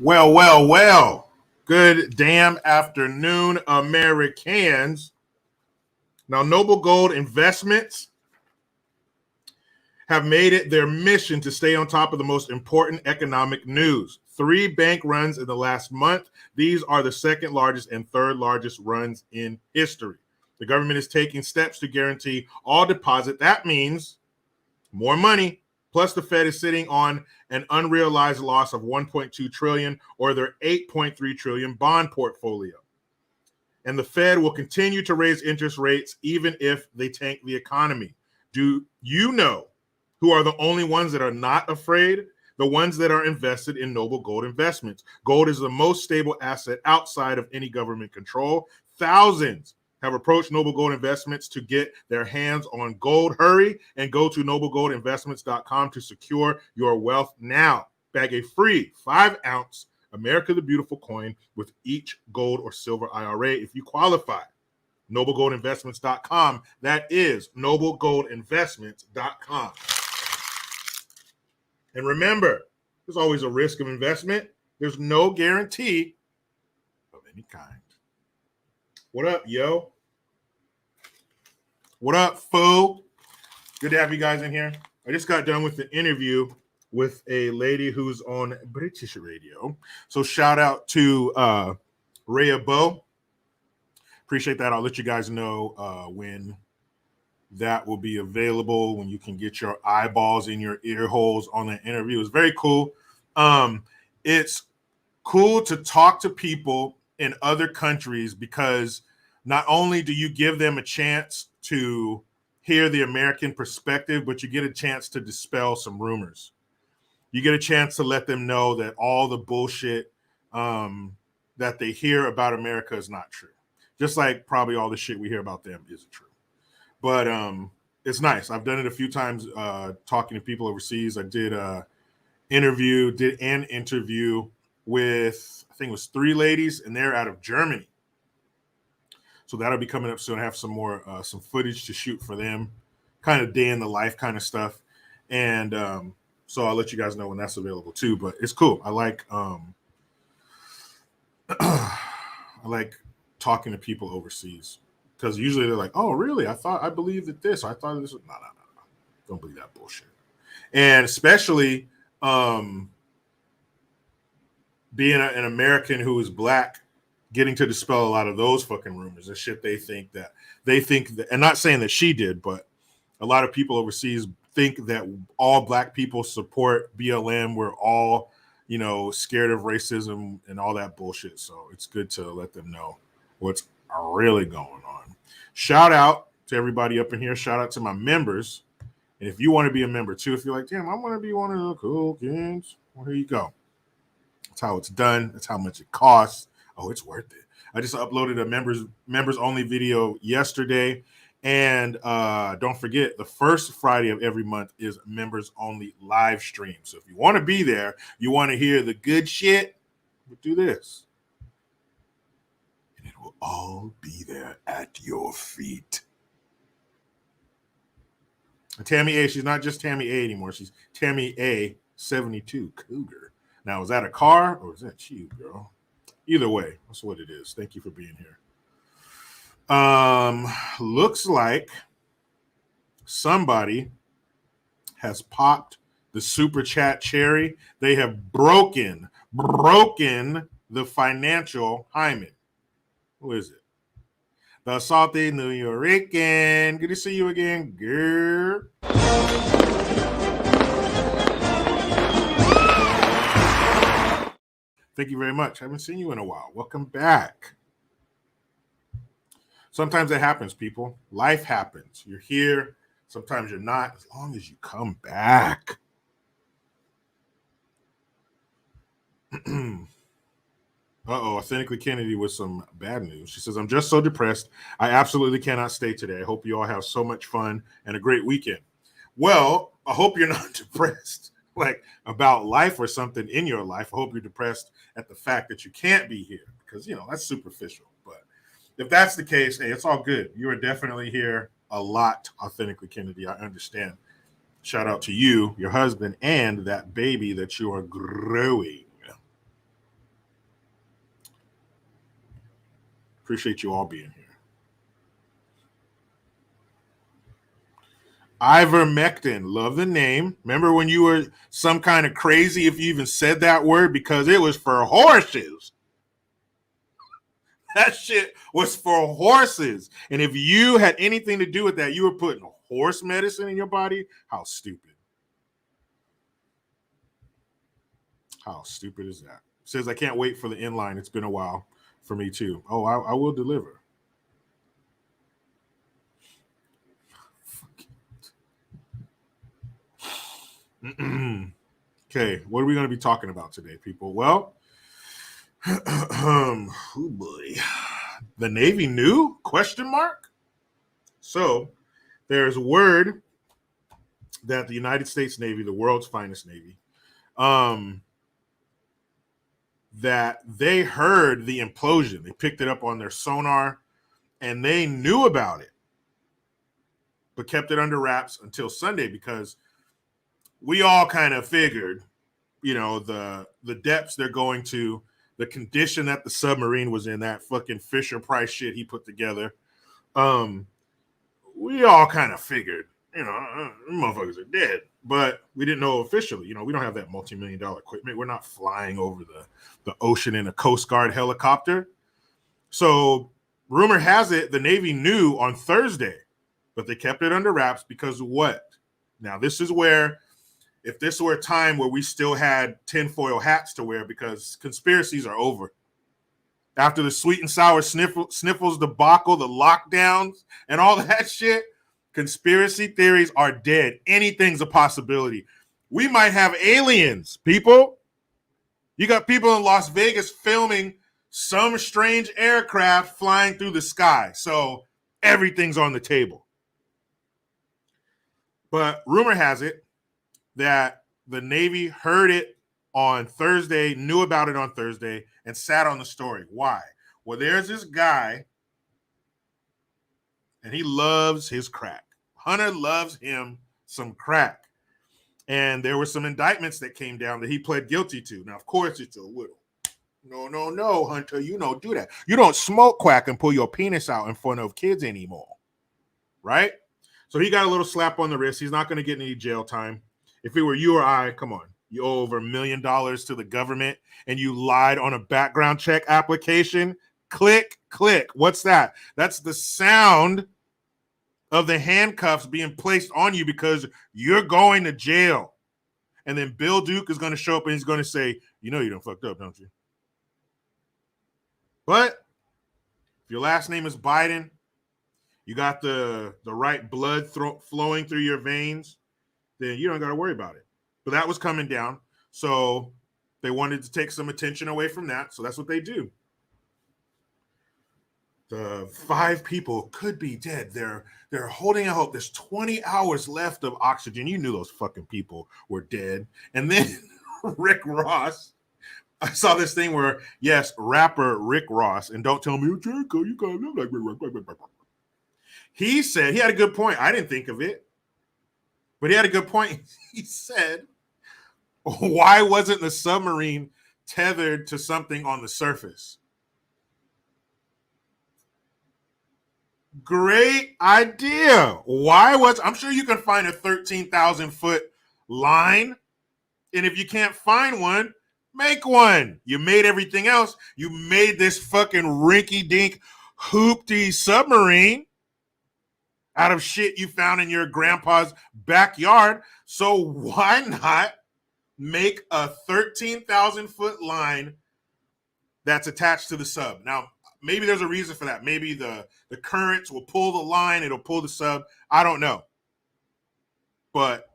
Well. Good damn afternoon, Americans. Now, Noble Gold Investments have made it their mission to stay on top of the most important economic news. 3 bank runs in the last month. These are the second largest and third largest runs in history. The government is taking steps to guarantee all deposit. That means more money. Plus, the Fed is sitting on an unrealized loss of $1.2 trillion or their $8.3 trillion bond portfolio. And the Fed will continue to raise interest rates even if they tank the economy. Do you know who are the only ones that are not afraid? The ones that are invested in Noble Gold Investments. Gold is the most stable asset outside of any government control. Thousands have approached Noble Gold Investments to get their hands on gold. Hurry and go to noblegoldinvestments.com to secure your wealth now. Bag a free 5-ounce America the Beautiful coin with each gold or silver IRA if you qualify. noblegoldinvestments.com. That is noblegoldinvestments.com. And remember, there's always a risk of investment. There's no guarantee of any kind. What up, yo? What up, fool? Good to have you guys in here. I just got done with the interview with a lady who's on British radio. So shout out to Rhea Bow. Appreciate that. I'll let you guys know when that will be available, when you can get your eyeballs in your ear holes on the interview. It's very cool. It's cool to talk to people in other countries because not only do you give them a chance to hear the American perspective, but you get a chance to dispel some rumors. You get a chance to let them know that all the bullshit that they hear about America is not true. Just like probably all the shit we hear about them isn't true. But it's nice. I've done it a few times talking to people overseas. I did an interview with, I think it was 3 ladies, and they're out of Germany. So that'll be coming up soon. I have some more some footage to shoot for them, kind of day in the life kind of stuff. And so I'll let you guys know when that's available too. But it's cool. I like talking to people overseas because usually they're like, "Oh, really? I believed that this. I thought this was no. Don't believe that bullshit." And especially being an American who is black, getting to dispel a lot of those fucking rumors and shit. They think that, and not saying that she did, but a lot of people overseas think that all black people support BLM. We're all, scared of racism and all that bullshit. So it's good to let them know what's really going on. Shout out to everybody up in here. Shout out to my members. And if you want to be a member too, if you're like, damn, I want to be one of the cool kids, well, here you go. That's how it's done. That's how much it costs. Oh, it's worth it. I just uploaded a members only video yesterday. And don't forget, the first Friday of every month is members only live stream. So if you want to be there, you want to hear the good shit, do this. And it will all be there at your feet. And Tammy A, she's not just Tammy A anymore. She's Tammy A 72 Cougar. Now, is that a car or is that you, girl? Either way, that's what it is. Thank you for being here. Looks like somebody has popped the super chat cherry. They have broken the financial hymen. Who is it? The salty New Yorican. Good to see you again, girl. Thank you very much. I haven't seen you in a while. Welcome back. Sometimes it happens, people. Life happens. You're here. Sometimes you're not. As long as you come back. Authentically Kennedy with some bad news. She says, I'm just so depressed. I absolutely cannot stay today. I hope you all have so much fun and a great weekend. Well, I hope you're not depressed like about life or something in your life. I hope you're depressed at the fact that you can't be here because, that's superficial. But if that's the case, hey, it's all good. You are definitely here a lot, Authentically Kennedy. I understand. Shout out to you, your husband, and that baby that you are growing. Appreciate you all being here. Ivermectin, love the name. Remember when you were some kind of crazy if you even said that word because it was for horses. That shit was for horses. And if you had anything to do with that, you were putting horse medicine in your body. How stupid. How stupid is that? Says, I can't wait for the inline. It's been a while for me too. Oh, I will deliver. Okay, what are we going to be talking about today, people? Well, oh boy, the Navy knew? Question mark. So there's word that the United States Navy, the world's finest Navy, that they heard the implosion. They picked it up on their sonar, and they knew about it, but kept it under wraps until Sunday because we all kind of figured, the depths they're going to, the condition that the submarine was in, that fucking Fisher Price shit he put together. We all kind of figured, motherfuckers are dead, but we didn't know officially. We don't have that multi-million-dollar equipment. We're not flying over the ocean in a Coast Guard helicopter. So rumor has it the Navy knew on Thursday, but they kept it under wraps because what? Now, this is where, if this were a time where we still had tinfoil hats to wear, because conspiracies are over. After the sweet and sour sniffles debacle, the lockdowns, and all that shit, conspiracy theories are dead. Anything's a possibility. We might have aliens, people. You got people in Las Vegas filming some strange aircraft flying through the sky. So everything's on the table. But rumor has it that the Navy heard it on Thursday, knew about it on Thursday, and sat on the story. Why? Well, there's this guy, and he loves his crack. Hunter loves him some crack. And there were some indictments that came down that he pled guilty to. Now, of course, it's a little. No, Hunter, you don't do that. You don't smoke crack and pull your penis out in front of kids anymore, right? So he got a little slap on the wrist. He's not going to get any jail time. If it were you or I, come on, you owe over $1 million to the government and you lied on a background check application. Click. What's that? That's the sound of the handcuffs being placed on you because you're going to jail. And then Bill Duke is going to show up and he's going to say, you done fucked up, don't you? But if your last name is Biden, you got the right blood flowing through your veins, then you don't got to worry about it. But that was coming down. So they wanted to take some attention away from that. So that's what they do. The 5 people could be dead. They're holding out hope. There's 20 hours left of oxygen. You knew those fucking people were dead. And then Rick Ross, I saw this thing where, yes, rapper Rick Ross, and don't tell me, Jericho, you can't look like Rick Ross. He said, he had a good point. I didn't think of it. But he had a good point. He said, why wasn't the submarine tethered to something on the surface? Great idea. I'm sure you can find a 13,000 foot line. And if you can't find one, make one. You made everything else. You made this fucking rinky dink hoopty submarine out of shit you found in your grandpa's backyard. So why not make a 13,000 foot line that's attached to the sub? Now, maybe there's a reason for that. Maybe the currents will pull the line. It'll pull the sub. I don't know. But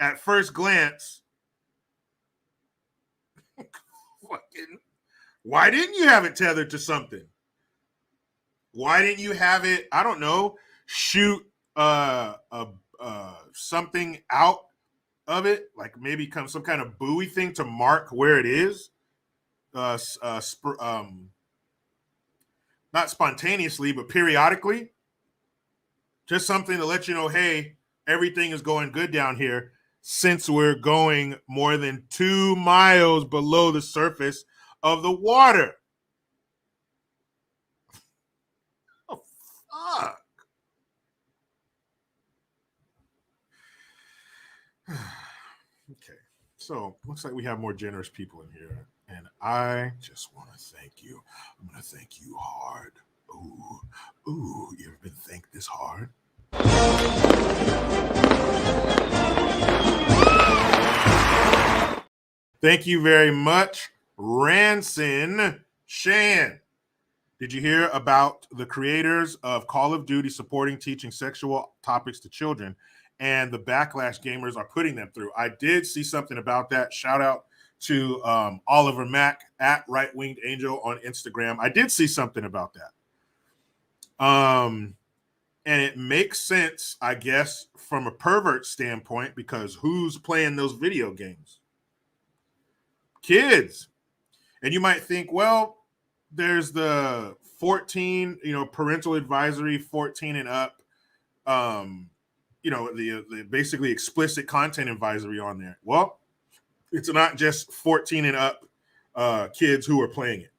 at first glance, why didn't you have it tethered to something? Why didn't you have it, I don't know, shoot something out of it, like maybe some kind of buoy thing to mark where it is? Not spontaneously, but periodically. Just something to let you know, hey, everything is going good down here, since we're going more than 2 miles below the surface of the water. So looks like we have more generous people in here. And I just want to thank you. I'm going to thank you hard. Ooh, you ever been thanked this hard? Thank you very much, Ranson Shan. Did you hear about the creators of Call of Duty supporting teaching sexual topics to children and the backlash gamers are putting them through? I did see something about that. Shout out to Oliver Mack at Right Winged Angel on Instagram. I did see something about that. And it makes sense, I guess, from a pervert standpoint, because who's playing those video games? Kids. And you might think, well, there's the 14, parental advisory, 14 and up, the basically explicit content advisory on there. Well, it's not just 14 and up kids who are playing it.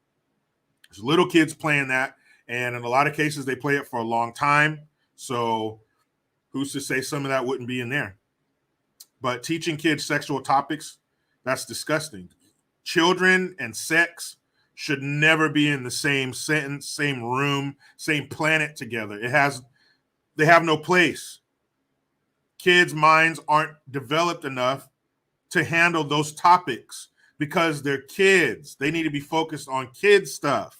There's little kids playing that, and in a lot of cases, they play it for a long time. So who's to say some of that wouldn't be in there? But teaching kids sexual topics, that's disgusting. Children and sex should never be in the same sentence, same room, same planet together. They have no place. Kids' minds aren't developed enough to handle those topics because they're kids. They need to be focused on kid stuff.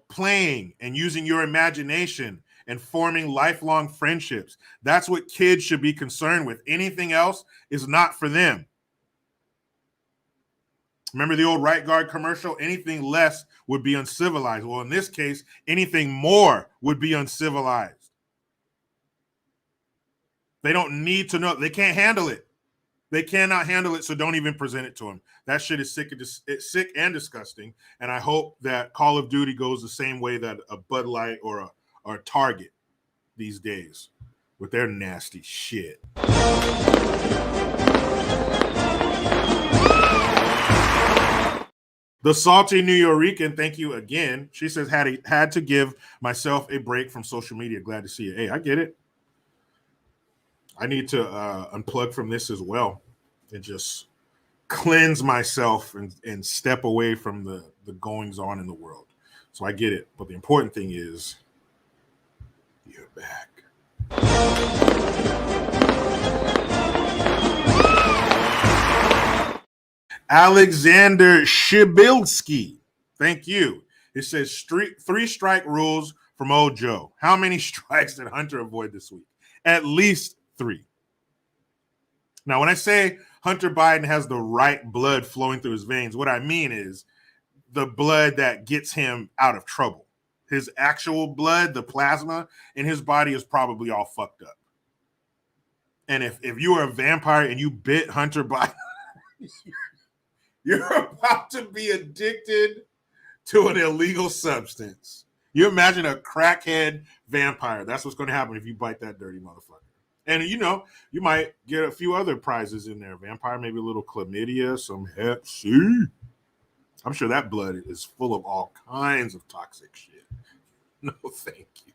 Playing and using your imagination and forming lifelong friendships. That's what kids should be concerned with. Anything else is not for them. Remember the old right guard commercial? Anything less would be uncivilized. Well, in this case, anything more would be uncivilized. They don't need to know. They can't handle it. They cannot handle it, so don't even present it to them. That shit is sick and disgusting, and I hope that Call of Duty goes the same way that a Bud Light or a Target these days with their nasty shit. The Salty New Yorican, thank you again. She says, had to give myself a break from social media. Glad to see you. Hey, I get it. I need to unplug from this as well and just cleanse myself and step away from the goings on in the world. So I get it. But the important thing is you're back. Alexander Shibilski, thank you. It says 3 strike rules from old Joe. How many strikes did Hunter avoid this week? At least 3. Now, when I say Hunter Biden has the right blood flowing through his veins, what I mean is the blood that gets him out of trouble. His actual blood, the plasma in his body, is probably all fucked up. And if you are a vampire and you bit Hunter Biden, you're about to be addicted to an illegal substance. You imagine a crackhead vampire. That's what's going to happen if you bite that dirty motherfucker. And, you might get a few other prizes in there. Vampire, maybe a little chlamydia, some hep C. I'm sure that blood is full of all kinds of toxic shit. No, thank you.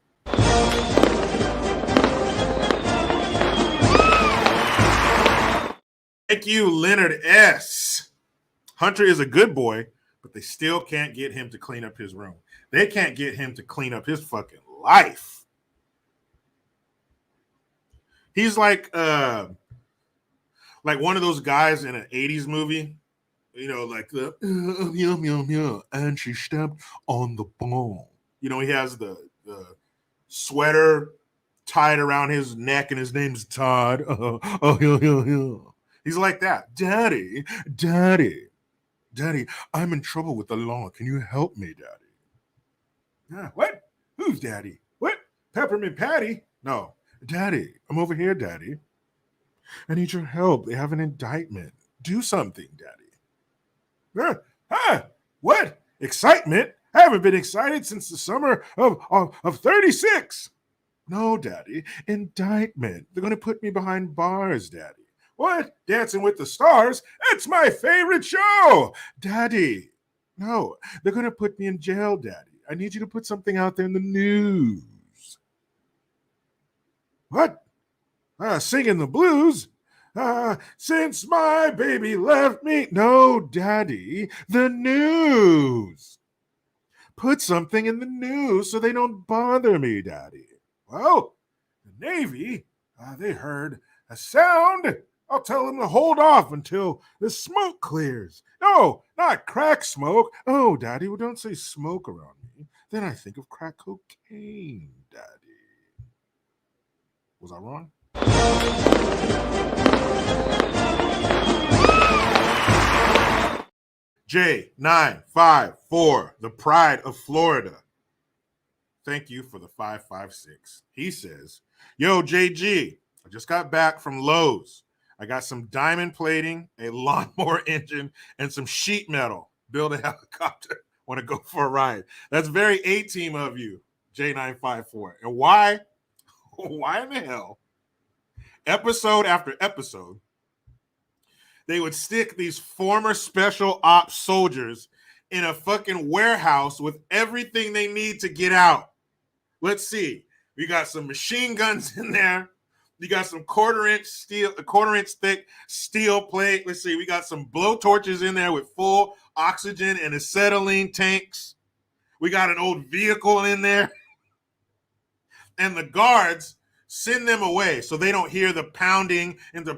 Thank you, Leonard S. Hunter is a good boy, but they still can't get him to clean up his room. They can't get him to clean up his fucking life. He's like one of those guys in an 80s movie, like the and she stepped on the ball. He has the sweater tied around his neck and his name's Todd. He's like that. Daddy, I'm in trouble with the law. Can you help me, Daddy? Yeah, what? Who's Daddy? What? Peppermint Patty? No. Daddy, I'm over here, Daddy. I need your help. They have an indictment. Do something, Daddy. What? Excitement? I haven't been excited since the summer of 36. No, Daddy. Indictment. They're going to put me behind bars, Daddy. What? Dancing with the Stars? It's my favorite show. Daddy. No, they're going to put me in jail, Daddy. I need you to put something out there in the news. What? Singing the blues? Since my baby left me. No, Daddy, the news. Put something in the news so they don't bother me, Daddy. Well, the Navy, they heard a sound. I'll tell them to hold off until the smoke clears. No, not crack smoke. Oh, Daddy, well, don't say smoke around me. Then I think of crack cocaine, Daddy. Was I wrong? J954, the pride of Florida. Thank you for the 556. He says, yo, JG, I just got back from Lowe's. I got some diamond plating, a lawnmower engine, and some sheet metal. Build a helicopter. Want to go for a ride. That's very A-team of you, J954. And why? Why in the hell? Episode after episode, they would stick these former special ops soldiers in a fucking warehouse with everything they need to get out. Let's see. We got some machine guns in there. You got some quarter-inch thick steel plate. Let's see. We got some blow torches in there with full oxygen and acetylene tanks. We got an old vehicle in there. And the guards send them away so they don't hear the pounding and the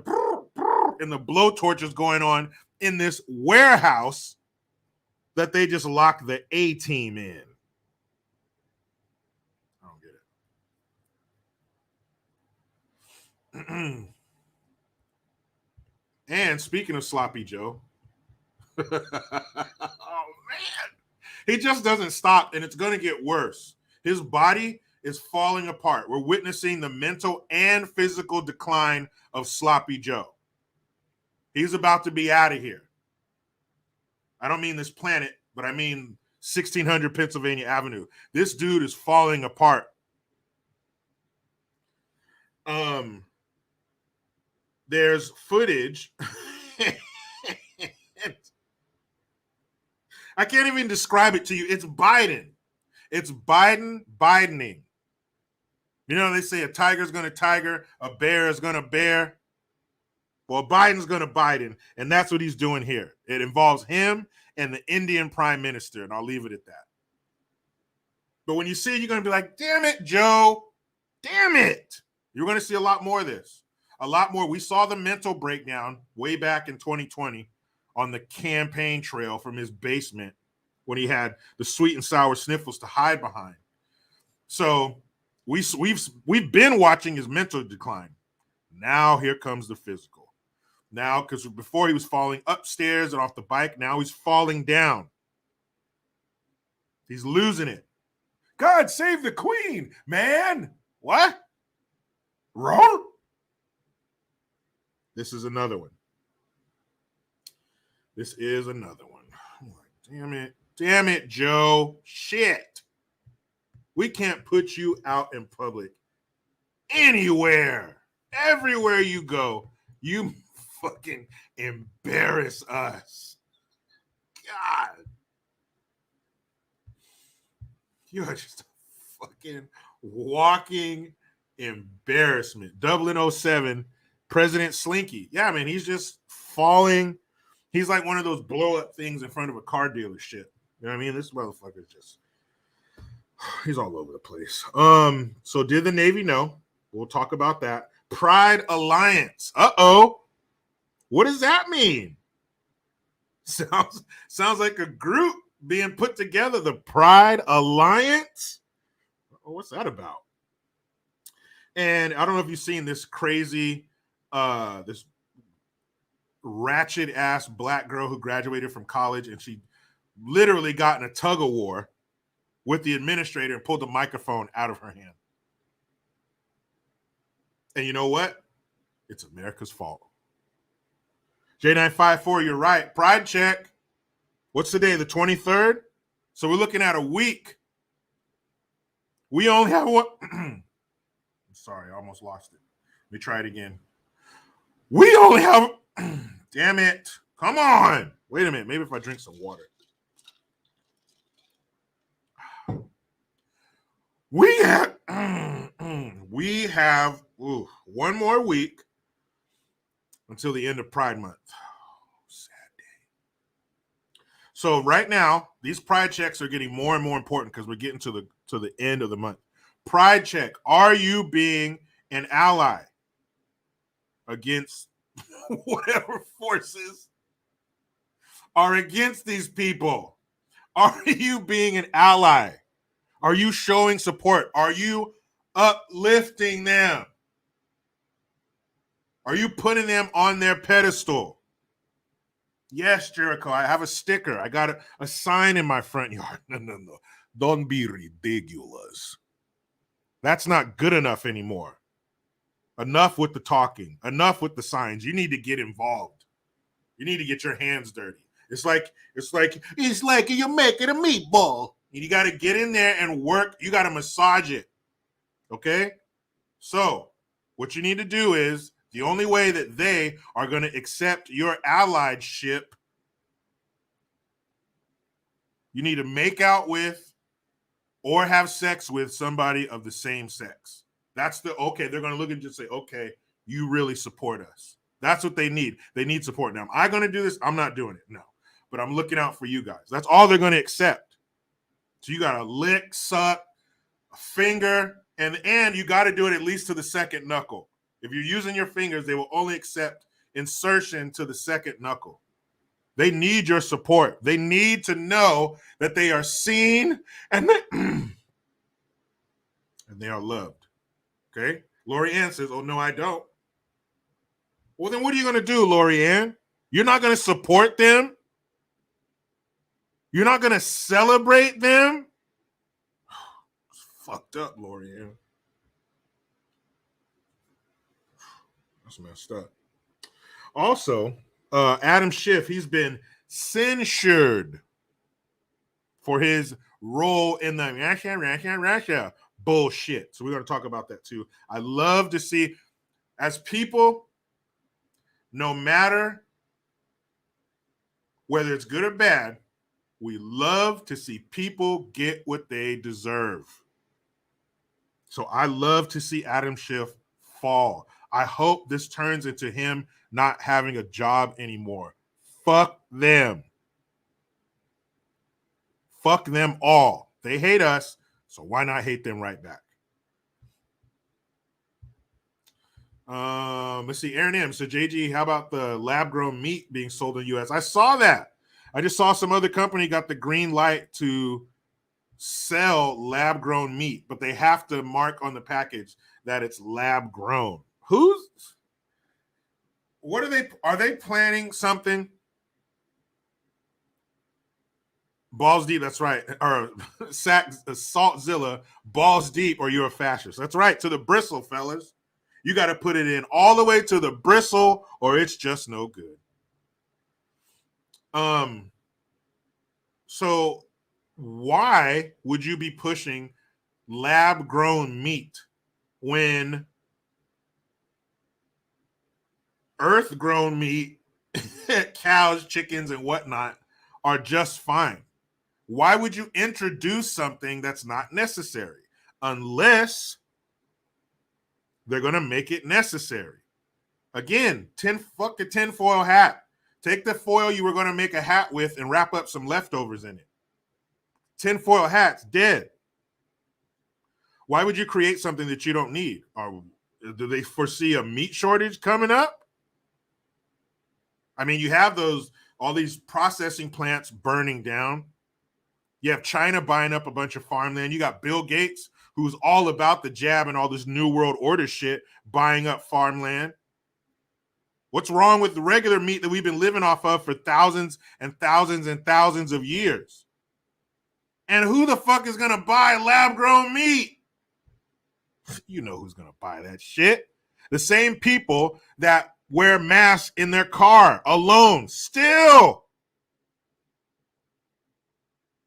blow torches going on in this warehouse that they just locked the A-team in. I don't get it. And speaking of Sloppy Joe, oh man, he just doesn't stop, and it's going to get worse. His body is falling apart. We're witnessing the mental and physical decline of Sloppy Joe. He's about to be out of here. I don't mean this planet, but I mean 1600 Pennsylvania Avenue. This dude is falling apart. There's footage. I can't even describe it to you. It's Biden. It's Bidening. You know, they say a tiger's going to tiger, a bear is going to bear. Well, Biden's going to Biden, and that's what he's doing here. It involves him and the Indian prime minister, and I'll leave it at that. But when you see it, you're going to be like, damn it, Joe. Damn it. You're going to see a lot more of this. A lot more. We saw the mental breakdown way back in 2020 on the campaign trail from his basement when he had the sweet and sour sniffles to hide behind. So we've been watching his mental decline. Now here comes the physical. Now, because before he was falling upstairs and off the bike, now he's falling down. He's losing it. God save the queen, man. What? Wrong? This is another one. This is another one. I'm like, damn it. Damn it, Joe. Shit. We can't put you out in public anywhere. Everywhere you go, you fucking embarrass us. God. You are just a fucking walking embarrassment. Dublin 07, President Slinky. Yeah, man, he's just falling. He's like one of those blow-up things in front of a car dealership. You know what I mean? This motherfucker is just, he's all over the place. So did the Navy know? We'll talk about that. Pride Alliance. Uh-oh. What does that mean? Sounds like a group being put together. The Pride Alliance? Oh, what's that about? And I don't know if you've seen this crazy, this ratchet ass black girl who graduated from college, and she literally got in a tug of war with the administrator and pulled the microphone out of her hand. And you know what? It's America's fault. J954, you're right. Pride check. What's today? The 23rd? So we're looking at a week. We only have one. I'm sorry, I almost lost it. Let me try it again. We only have. Damn it. Come on. Wait a minute. Maybe if I drink some water. We have one more week until the end of Pride Month. Sad day. So right now, these Pride checks are getting more and more important because we're getting to the end of the month. Pride check. Are you being an ally against whatever forces are against these people? Are you being an ally? Are you showing support? Are you uplifting them? Are you putting them on their pedestal? Yes, Jericho, I have a sticker. I got a sign in my front yard. No. Don't be ridiculous. That's not good enough anymore. Enough with the talking. Enough with the signs. You need to get involved. You need to get your hands dirty. It's like you're making a meatball. You got to get in there and work. You got to massage it. Okay? So, what you need to do is, the only way that they are going to accept your allyship, you need to make out with or have sex with somebody of the same sex. That's okay, they're going to look and just say, okay, you really support us. That's what they need. They need support. Now, am I going to do this? I'm not doing it. No. But I'm looking out for you guys. That's all they're going to accept. So you got to lick, suck, a finger, and you got to do it at least to the second knuckle. If you're using your fingers, they will only accept insertion to the second knuckle. They need your support. They need to know that they are seen and they are loved. Okay? Lori Ann says, oh, no, I don't. Well, then what are you going to do, Lori Ann? You're not going to support them? You're not going to celebrate them? It's fucked up, Lori Ann. That's messed up. Also, Adam Schiff, he's been censured for his role in the Russia bullshit. So we're going to talk about that too. I love to see, as people, no matter whether it's good or bad, we love to see people get what they deserve. So I love to see Adam Schiff fall. I hope this turns into him not having a job anymore. Fuck them. Fuck them all. They hate us, so why not hate them right back? Let's see. Aaron M. So, JG, how about the lab-grown meat being sold in the U.S.? I saw that. I just saw some other company got the green light to sell lab-grown meat, but they have to mark on the package that it's lab-grown. Are they planning something? Balls deep, that's right. Or Saltzilla, balls deep, or you're a fascist. That's right. To the bristle, fellas. You got to put it in all the way to the bristle, or it's just no good. So why would you be pushing lab-grown meat when earth-grown meat, cows, chickens, and whatnot are just fine? Why would you introduce something that's not necessary? Unless they're going to make it necessary. Again, fuck a tinfoil hat. Take the foil you were going to make a hat with and wrap up some leftovers in it. Tinfoil hats, dead. Why would you create something that you don't need? Or do they foresee a meat shortage coming up? I mean, you have all these processing plants burning down. You have China buying up a bunch of farmland. You got Bill Gates, who's all about the jab and all this New World Order shit, buying up farmland. What's wrong with the regular meat that we've been living off of for thousands and thousands and thousands of years? And who the fuck is going to buy lab-grown meat? You know who's going to buy that shit. The same people that wear masks in their car alone. Still.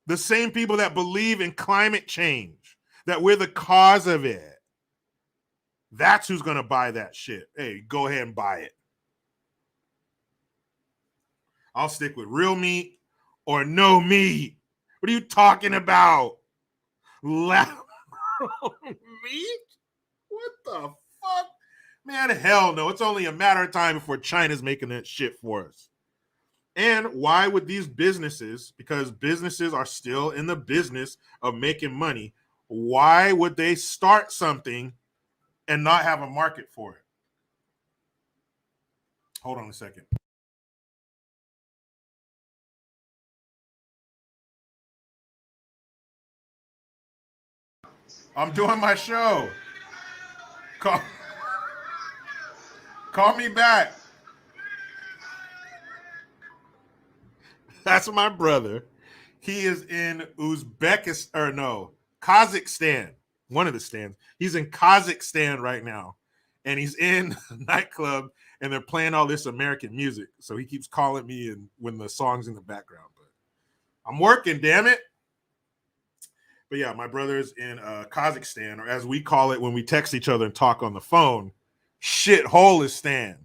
The same people that believe in climate change, that we're the cause of it. That's who's going to buy that shit. Hey, go ahead and buy it. I'll stick with real meat or no meat. What are you talking about? Lab meat? What the fuck? Man, hell no. It's only a matter of time before China's making that shit for us. And why would these businesses, because businesses are still in the business of making money, why would they start something and not have a market for it? Hold on a second. I'm doing my show. Call, call me back. That's my brother. He is in Uzbekistan, or no, Kazakhstan. One of the stands. He's in Kazakhstan right now. And he's in a nightclub and they're playing all this American music. So he keeps calling me and when the song's in the background. But I'm working, damn it. But yeah, my brother's in Kazakhstan, or as we call it when we text each other and talk on the phone, shitholistan.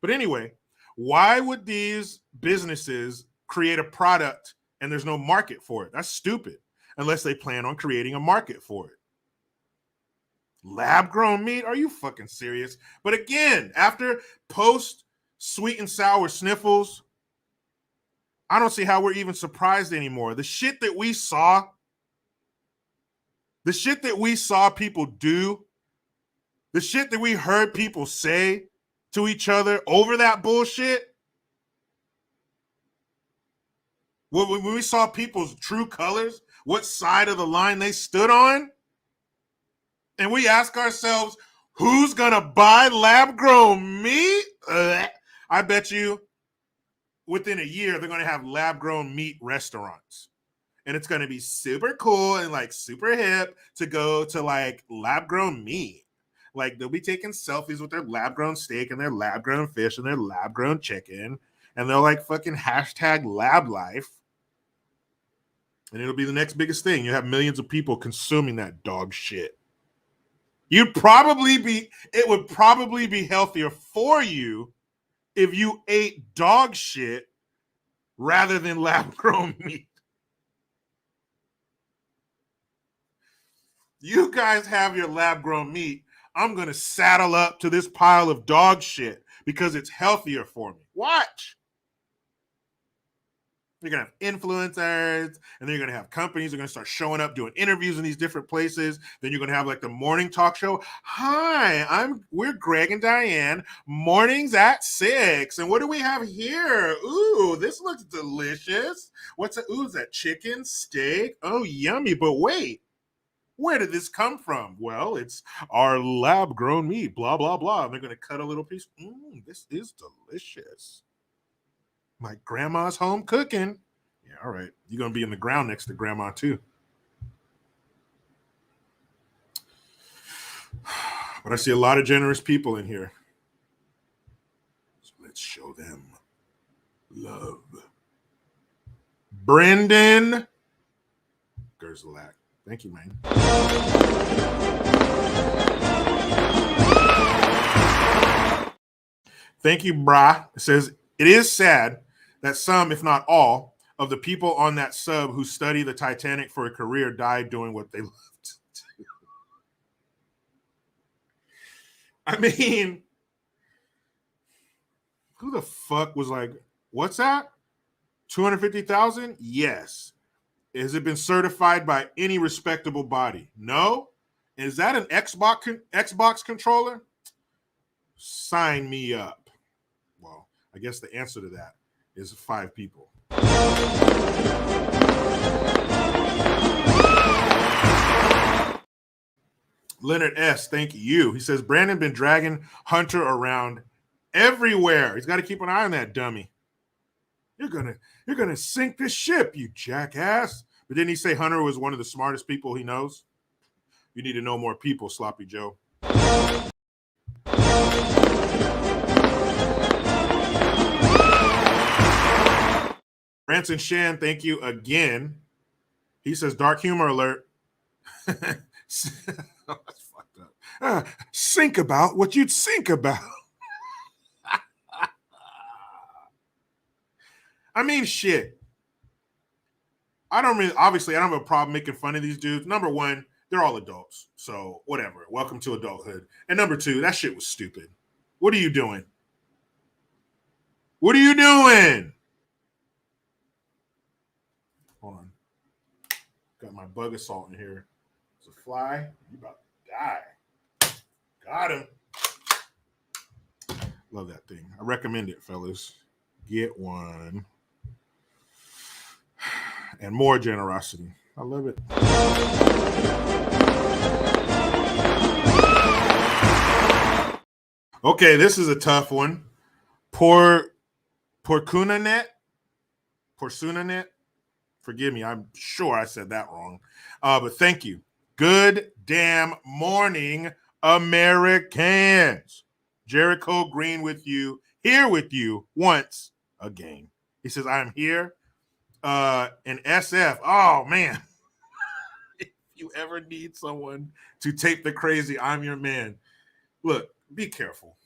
But anyway, why would these businesses create a product and there's no market for it? That's stupid, unless they plan on creating a market for it. Lab grown meat? Are you fucking serious? But again, after post sweet and sour sniffles, I don't see how we're even surprised anymore. The shit that we saw people do, the shit that we heard people say to each other over that bullshit, when we saw people's true colors, what side of the line they stood on, and we ask ourselves, who's gonna buy lab-grown meat? I bet you within a year, they're gonna have lab-grown meat restaurants. And it's gonna be super cool and like super hip to go to like lab-grown meat. Like they'll be taking selfies with their lab-grown steak and their lab-grown fish and their lab-grown chicken. And they'll like fucking hashtag lab life. And it'll be the next biggest thing. You have millions of people consuming that dog shit. It would probably be healthier for you if you ate dog shit rather than lab-grown meat. You guys have your lab-grown meat. I'm going to saddle up to this pile of dog shit because it's healthier for me. Watch. You're going to have influencers, and then you're going to have companies that are going to start showing up, doing interviews in these different places. Then you're going to have like the morning talk show. Hi, we're Greg and Diane. Mornings at 6. And what do we have here? Ooh, this looks delicious. Is that chicken, steak? Oh, yummy. But wait, where did this come from? Well, it's our lab-grown meat, blah, blah, blah. And they're going to cut a little piece. This is delicious. My grandma's home cooking. Yeah, all right. You're going to be in the ground next to grandma, too. But I see a lot of generous people in here. So let's show them love. Brendan Gerzalak. Thank you, man. Thank you, brah. It says, it is sad that some, if not all, of the people on that sub who study the Titanic for a career died doing what they loved. I mean, who the fuck was like, what's that? 250,000? Yes. Has it been certified by any respectable body? No. Is that an Xbox controller? Sign me up. Well, I guess the answer to that is 5 people. Leonard S., thank you. He says, Brandon been dragging Hunter around everywhere. He's got to keep an eye on that dummy. You're gonna sink this ship, you jackass. But didn't he say Hunter was one of the smartest people he knows? You need to know more people, Sloppy Joe. Ranson Shan, thank you again. He says, dark humor alert. That's fucked up. Think about what you'd think about. I mean, shit. I don't have a problem making fun of these dudes. Number one, they're all adults. So whatever. Welcome to adulthood. And number two, that shit was stupid. What are you doing? What are you doing? Hold on. Got my bug assault in here. It's a fly. You about to die. Got him. Love that thing. I recommend it, fellas. Get one. And more generosity. I love it. Okay, this is a tough one. Porcunanet. Forgive me, I'm sure I said that wrong. But thank you. Good damn morning, Americans. Jericho Green with you, here with you once again. He says, I'm here. In SF, oh man. If you ever need someone to tape the crazy, I'm your man. Look, be careful.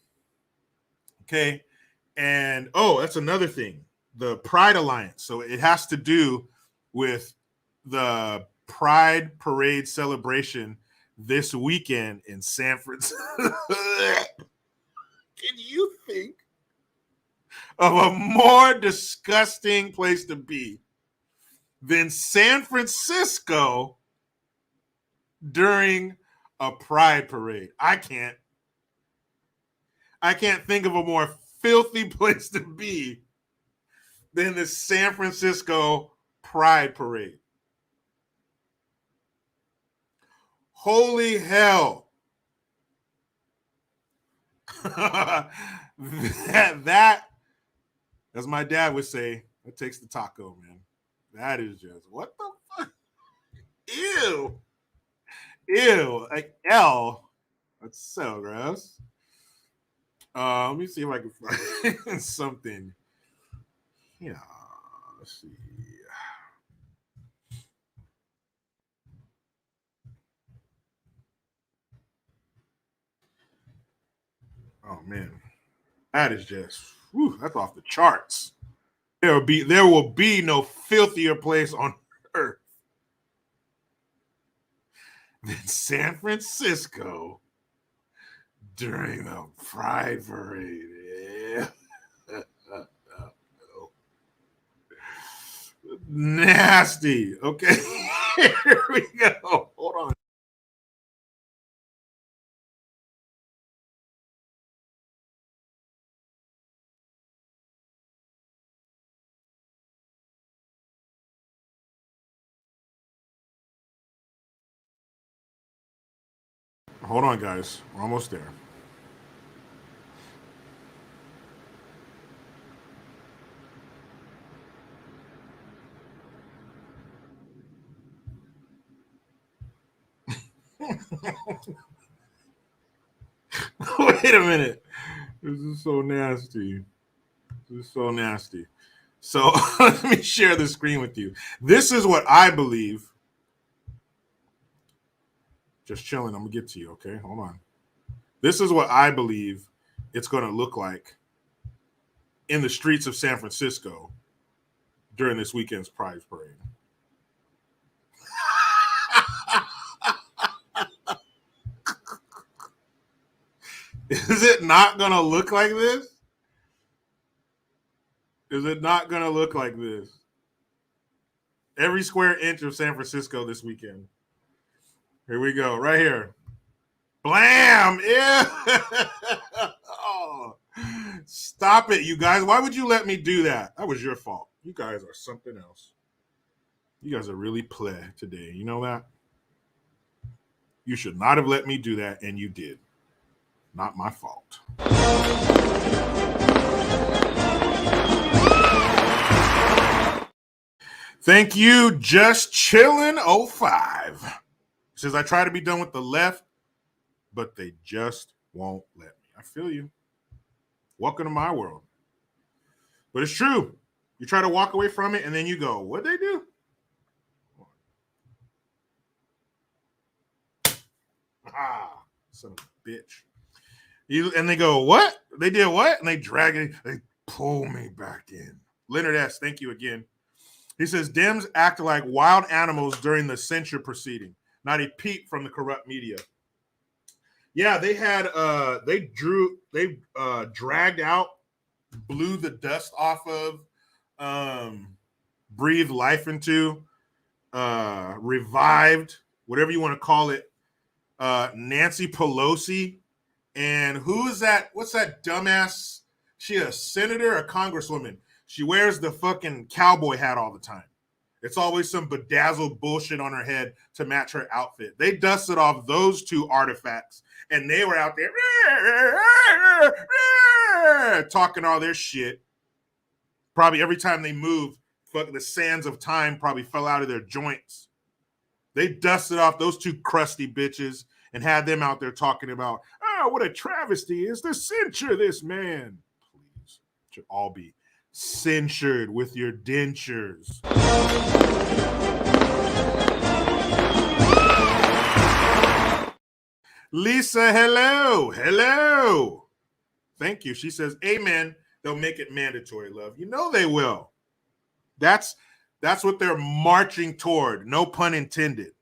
Okay. And that's another thing. The Pride Alliance. So it has to do with the Pride Parade celebration this weekend in San Francisco. Can you think of a more disgusting place to be than San Francisco during a Pride Parade? I can't think of a more filthy place to be than the San Francisco Pride Parade. Holy hell. that, as my dad would say, that takes the taco, man. That is just, what the fuck? Ew. Like, L. That's so gross. Let me see if I can find something. Yeah, let's see. Oh man, that is just that's off the charts. There will be no filthier place on earth than San Francisco during the Pride Parade. Yeah. Nasty. Okay, here we go. Hold on. Hold on, guys. We're almost there. Wait a minute. This is so nasty. So let me share the screen with you. This is what I believe. Just chilling. I'm going to get to you, okay? Hold on. This is what I believe it's going to look like in the streets of San Francisco during this weekend's Pride Parade. Is it not going to look like this? Is it not going to look like this? Every square inch of San Francisco this weekend. Here we go, right here. Blam! Yeah. Oh, stop it, you guys. Why would you let me do that? That was your fault. You guys are something else. You guys are really play today. You know that? You should not have let me do that, and you did. Not my fault. Thank you, Just Chillin' 05. Says, I try to be done with the left, but they just won't let me. I feel you. Welcome to my world. But it's true. You try to walk away from it, and then you go, what'd they do? Ah, son of a bitch. And they go, what? They did what? And they drag it. They pull me back in. Leonard S., thank you again. He says, Dems act like wild animals during the censure proceeding. not a peep from the corrupt media. Yeah, they had they dragged out, blew the dust off of, breathed life into, revived, whatever you want to call it, Nancy Pelosi. And who is that? What's that dumbass? She a senator or a congresswoman? She wears the fucking cowboy hat all the time. It's always some bedazzled bullshit on her head to match her outfit. They dusted off those two artifacts, and they were out there talking all their shit. Probably every time they moved, fucking the sands of time probably fell out of their joints. They dusted off those two crusty bitches and had them out there talking about, oh, what a travesty is to censure this man. Please, should all be censured with your dentures. Lisa, hello. Hello. Thank you. She says, amen. They'll make it mandatory, love. You know they will. That's what they're marching toward. No pun intended.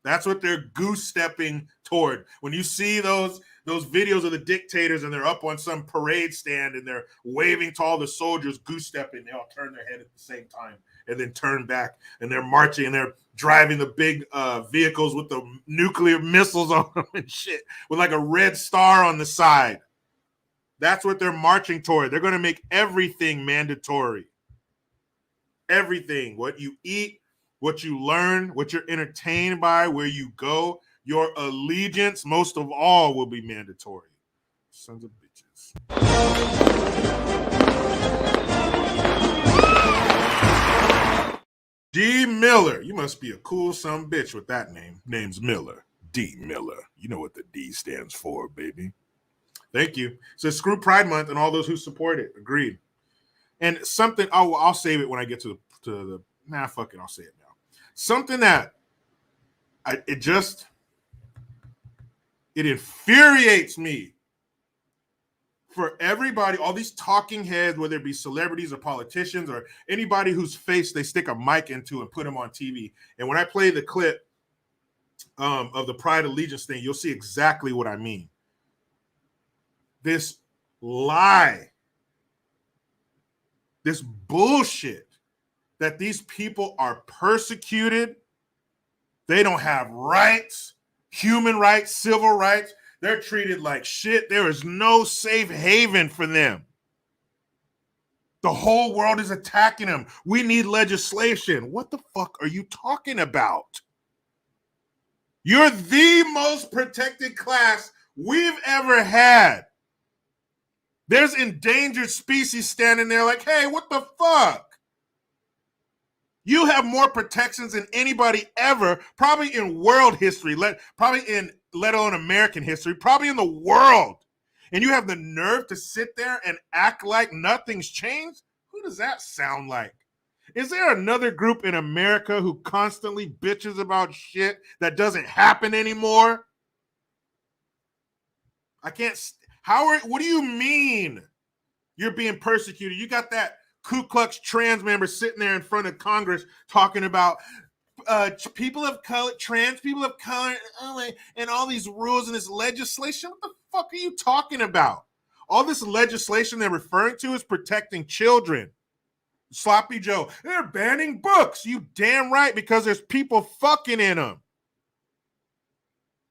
That's what they're goose stepping toward. When you see those videos of the dictators and they're up on some parade stand and they're waving to all the soldiers, goose stepping, they all turn their head at the same time and then turn back, and they're marching and they're driving the big vehicles with the nuclear missiles on them and shit with like a red star on the side. That's what they're marching toward. They're going to make everything mandatory. Everything. What you eat, what you learn, what you're entertained by, where you go, your allegiance, most of all, will be mandatory. Sons of bitches. D. Miller. You must be a cool son bitch with that name. Name's Miller. D. Miller. You know what the D stands for, baby. Thank you. So screw Pride Month and all those who support it. Agreed. And something, I'll save it when I get to the fuck it, I'll say it now. Something that it infuriates me for everybody, all these talking heads, whether it be celebrities or politicians or anybody whose face they stick a mic into and put them on TV. And when I play the clip of the Pride Allegiance thing, you'll see exactly what I mean. This lie, this bullshit that these people are persecuted. They don't have rights, human rights, civil rights. They're treated like shit. There is no safe haven for them. The whole world is attacking them. We need legislation. What the fuck are you talking about? You're the most protected class we've ever had. There's endangered species standing there like, hey, what the fuck? You have more protections than anybody ever, probably in world history, let alone American history, probably in the world. And you have the nerve to sit there and act like nothing's changed? Who does that sound like? Is there another group in America who constantly bitches about shit that doesn't happen anymore? I can't. What do you mean you're being persecuted? You got that Ku Klux trans member sitting there in front of Congress talking about people of color, trans people of color, and all these rules and this legislation. What the fuck are you talking about? All this legislation they're referring to is protecting children. Sloppy Joe, they're banning books. You damn right, because there's people fucking in them.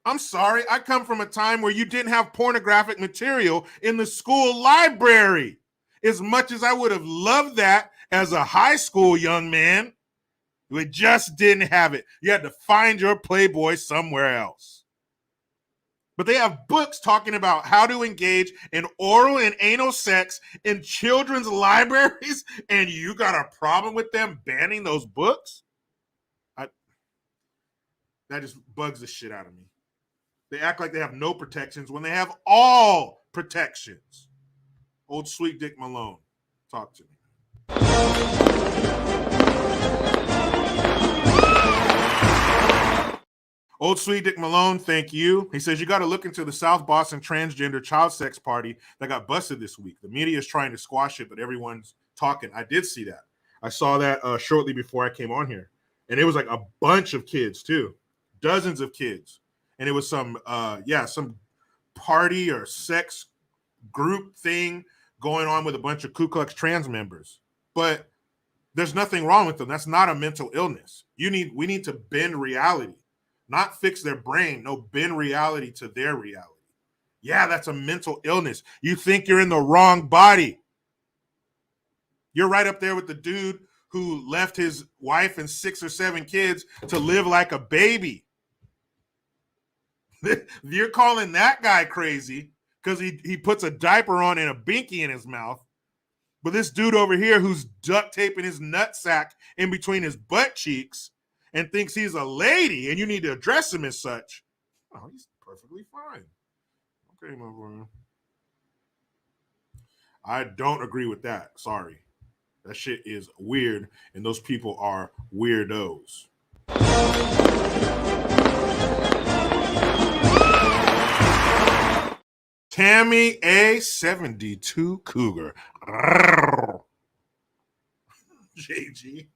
I'm sorry, I come from a time where you didn't have pornographic material in the school library. As much as I would have loved that as a high school young man, we just didn't have it. You had to find your Playboy somewhere else. But they have books talking about how to engage in oral and anal sex in children's libraries, and you got a problem with them banning those books? That just bugs the shit out of me. They act like they have no protections when they have all protections. Old sweet Dick Malone, talk to me. Old sweet Dick Malone, thank you. He says, you got to look into the South Boston transgender child sex party that got busted this week. The media is trying to squash it, but everyone's talking. I did see that. I saw that shortly before I came on here. And it was like a bunch of kids, too. dozens of kids. And it was some party or sex group thing going on with a bunch of Ku Klux Trans members. But there's nothing wrong with them. That's not a mental illness. We need to bend reality, not fix their brain. No, bend reality to their reality. Yeah, that's a mental illness. You think you're in the wrong body. You're right up there with the dude who left his wife and 6 or 7 kids to live like a baby. You're calling that guy crazy because he puts a diaper on and a binky in his mouth. But this dude over here who's duct taping his nutsack in between his butt cheeks and thinks he's a lady and you need to address him as such. Oh, he's perfectly fine. Okay, my boy. I don't agree with that. Sorry. That shit is weird, and those people are weirdos. Tammy A72 Cougar. JG.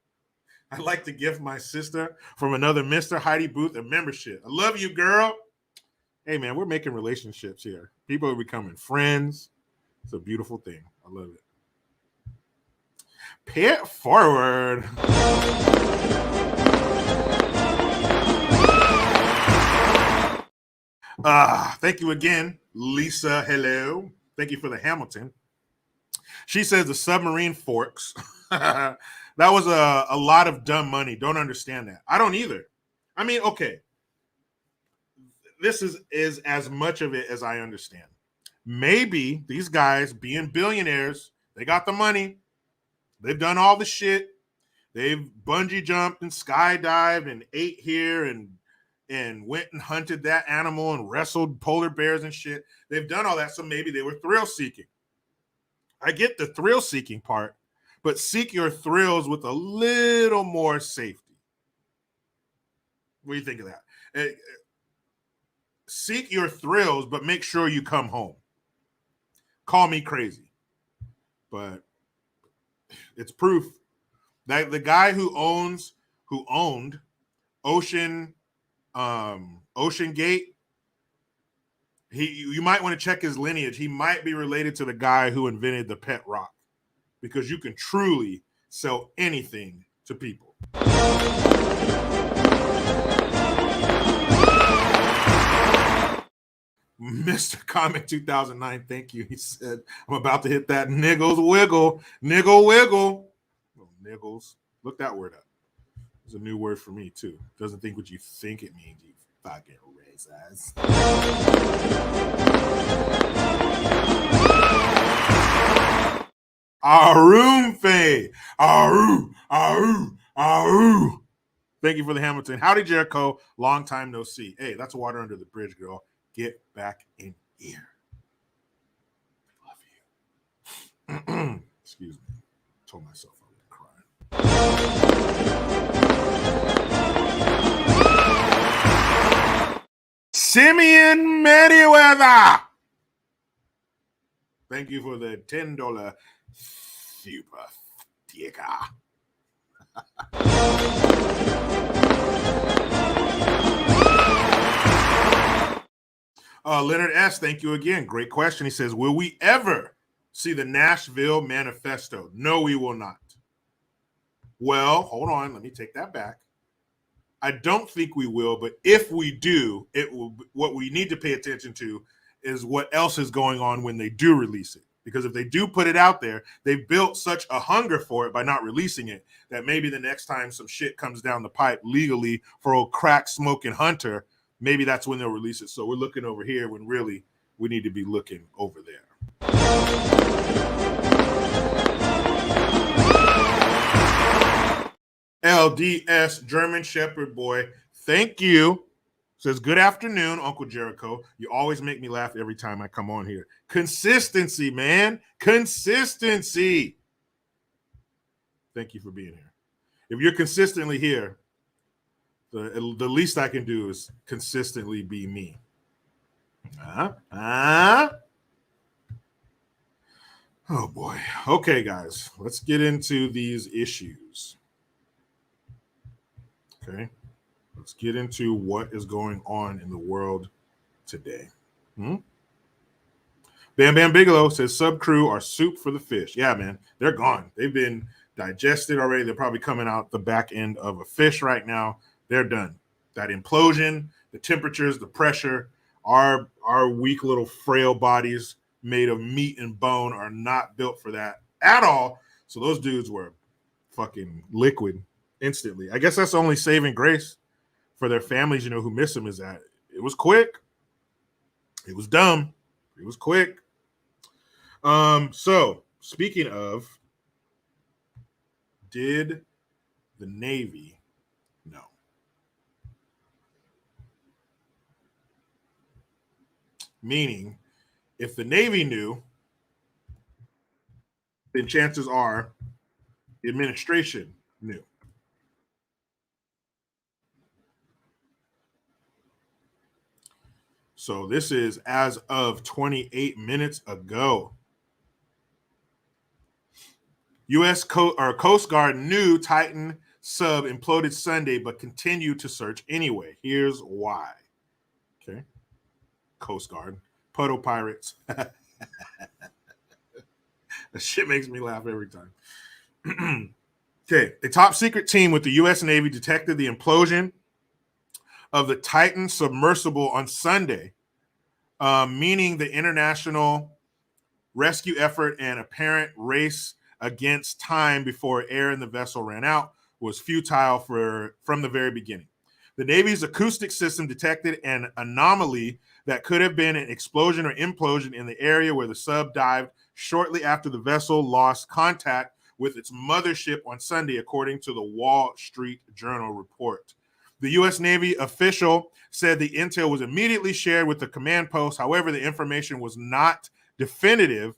I'd like to give my sister from another Mr. Heidi Booth a membership. I love you, girl. Hey, man, we're making relationships here. People are becoming friends. It's a beautiful thing. I love it. Pay it forward. Thank you again, Lisa. Hello. Thank you for the Hamilton. She says the submarine forks. That was a lot of dumb money. Don't understand that. I don't either. I mean, okay. This is as much of it as I understand. Maybe these guys, being billionaires, they got the money. They've done all the shit. They've bungee jumped and skydived and ate here and went and hunted that animal and wrestled polar bears and shit. They've done all that, so maybe they were thrill seeking. I get the thrill seeking part, but seek your thrills with a little more safety. What do you think of that? Seek your thrills, but make sure you come home. Call me crazy, but it's proof that the guy who owned Ocean Gate, you might want to check his lineage. He might be related to the guy who invented the pet rock, because you can truly sell anything to people. Mr. Comic 2009, thank you. He said, I'm about to hit that niggles wiggle. Niggle wiggle. Oh, niggles. Look that word up. It's a new word for me, too. Doesn't think what you think it means, you fucking racist. Arumfe. Aru. Thank you for the Hamilton. Howdy, Jericho. Long time no see. Hey, that's water under the bridge, girl. Get back in here. Love you. Excuse me. Told myself I would cry. Simeon Merriweather. Thank you for the $10 super sticker. Leonard S., thank you again. Great question. He says, will we ever see the Nashville Manifesto? No, we will not. Well, hold on. Let me take that back. I don't think we will, but if we do, what we need to pay attention to is what else is going on when they do release it. Because if they do put it out there, they've built such a hunger for it by not releasing it that maybe the next time some shit comes down the pipe legally for old crack smoking Hunter, maybe that's when they'll release it. So we're looking over here when really we need to be looking over there. LDS German Shepherd Boy, thank you. Says, good afternoon, Uncle Jericho. You always make me laugh every time I come on here. Consistency, man. Consistency. Thank you for being here. If you're consistently here, the least I can do is consistently be me. Oh, boy. Okay, guys. Let's get into these issues. Okay. Let's get into what is going on in the world today. Bam Bam Bigelow says sub crew are soup for the fish. Yeah, man, they're gone. They've been digested already. They're probably coming out the back end of a fish right now. They're done. That implosion, the temperatures, the pressure, our weak little frail bodies made of meat and bone are not built for that at all. So those dudes were fucking liquid instantly. I guess that's the only saving grace for their families, who miss them, is that it was quick. It was dumb. It was quick. So speaking of, did the Navy know? Meaning, if the Navy knew, then chances are the administration knew. So this is as of 28 minutes ago. U.S. Coast Guard knew Titan sub imploded Sunday, but continued to search anyway. Here's why. Okay. Coast Guard. Puddle pirates. That shit makes me laugh every time. Okay. A top secret team with the U.S. Navy detected the implosion of the Titan submersible on Sunday, meaning the international rescue effort and apparent race against time before air in the vessel ran out was futile from the very beginning. The Navy's acoustic system detected an anomaly that could have been an explosion or implosion in the area where the sub dived shortly after the vessel lost contact with its mothership on Sunday, according to the Wall Street Journal report. The U.S. Navy official said the intel was immediately shared with the command post. However, the information was not definitive,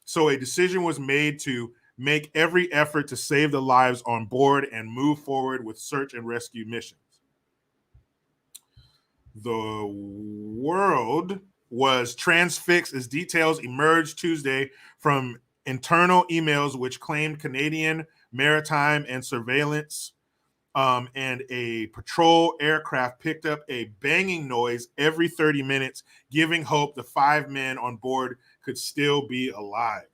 so a decision was made to make every effort to save the lives on board and move forward with search and rescue missions. The world was transfixed as details emerged Tuesday from internal emails which claimed Canadian maritime and surveillance and a patrol aircraft picked up a banging noise every 30 minutes, giving hope the 5 men on board could still be alive.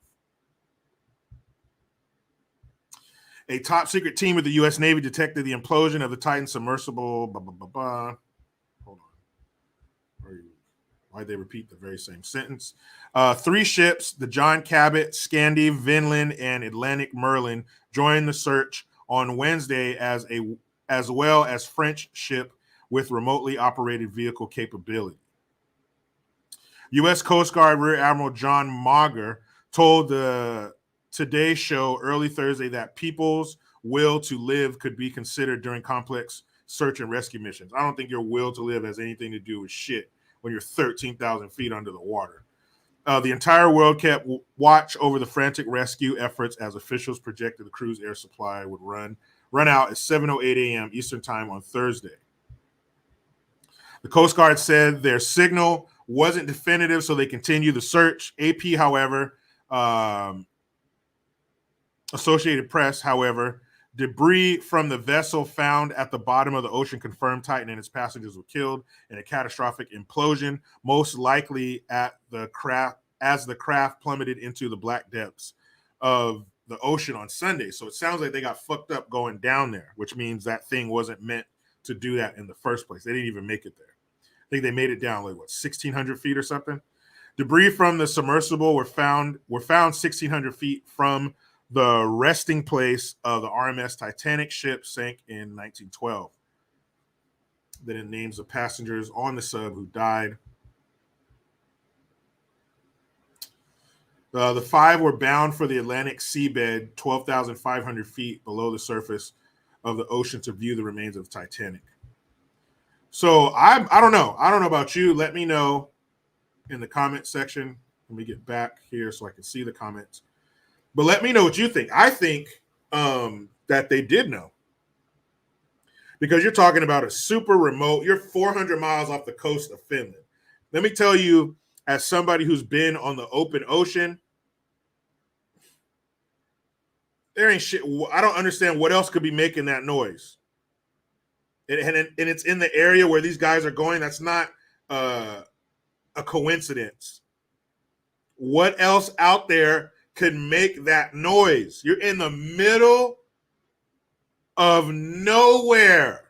A top secret team of the U.S. Navy detected the implosion of the Titan submersible. Hold on. Why'd they repeat the very same sentence? 3 ships, the John Cabot, Scandi, Vinland, and Atlantic Merlin, joined the search on Wednesday as well as French ship with remotely operated vehicle capability. U.S. Coast Guard Rear Admiral John Mauger told the Today Show early Thursday that people's will to live could be considered during complex search and rescue missions. I don't think your will to live has anything to do with shit when you're 13,000 feet under the water. The entire world kept watch over the frantic rescue efforts as officials projected the crew's air supply would run out at 7:08 a.m. Eastern Time on Thursday. The Coast Guard said their signal wasn't definitive, so they continued the search. AP, however, Associated Press, however, debris from the vessel found at the bottom of the ocean confirmed Titan and its passengers were killed in a catastrophic implosion, most likely as the craft plummeted into the black depths of the ocean on Sunday. So it sounds like they got fucked up going down there, which means that thing wasn't meant to do that in the first place. They didn't even make it there. I think they made it down like 1,600 feet or something. Debris from the submersible were found 1,600 feet from the resting place of the RMS Titanic ship sank in 1912. Then it names the passengers on the sub who died. The 5 were bound for the Atlantic seabed, 12,500 feet below the surface of the ocean to view the remains of the Titanic. So I don't know. I don't know about you. Let me know in the comment section. Let me get back here so I can see the comments. But let me know what you think. I think that they did know. Because you're talking about a super remote, you're 400 miles off the coast of Finland. Let me tell you, as somebody who's been on the open ocean, there ain't shit. I don't understand what else could be making that noise. and it's in the area where these guys are going. That's not a coincidence. What else out there could make that noise? You're in the middle of nowhere.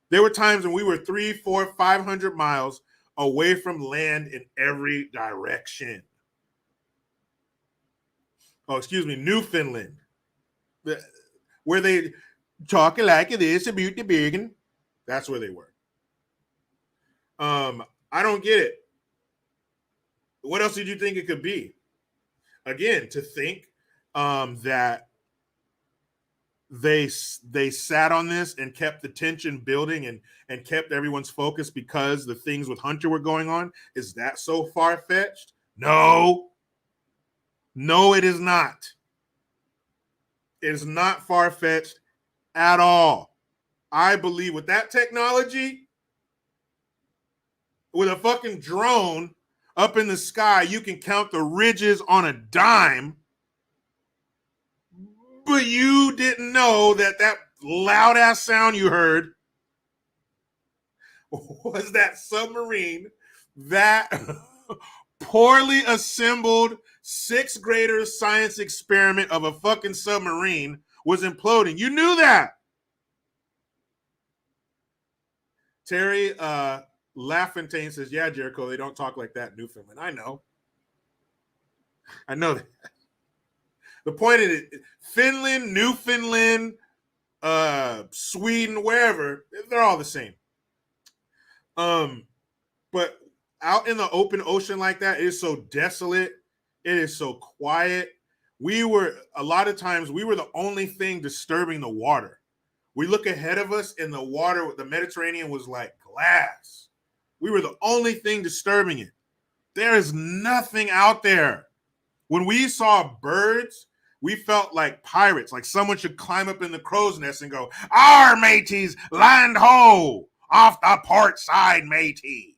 There were times when we were 300, 400, 500 miles away from land in every direction. Oh, excuse me, Newfoundland, where they talking like it is about the biggin. That's where they were. I don't get it. What else did you think it could be? Again, to think that they sat on this and kept the tension building and kept everyone's focus because the things with Hunter were going on. Is that so far-fetched? No, it is not. It is not far-fetched at all. I believe with that technology, with a fucking drone up in the sky, you can count the ridges on a dime. But you didn't know that loud ass sound you heard was that submarine, that poorly assembled sixth graders science experiment of a fucking submarine was imploding. You knew that. Terry LaFontaine says, yeah, Jericho, they don't talk like that in Newfoundland. I know that. The point of it, Finland, Newfoundland, Sweden, wherever, they're all the same. But out in the open ocean like that, it is so desolate. It is so quiet. A lot of times, we were the only thing disturbing the water. We look ahead of us and the water, the Mediterranean was like glass. We were the only thing disturbing it. There is nothing out there. When we saw birds, we felt like pirates, like someone should climb up in the crow's nest and go, "Our mateys, land ho, off the port side, matey."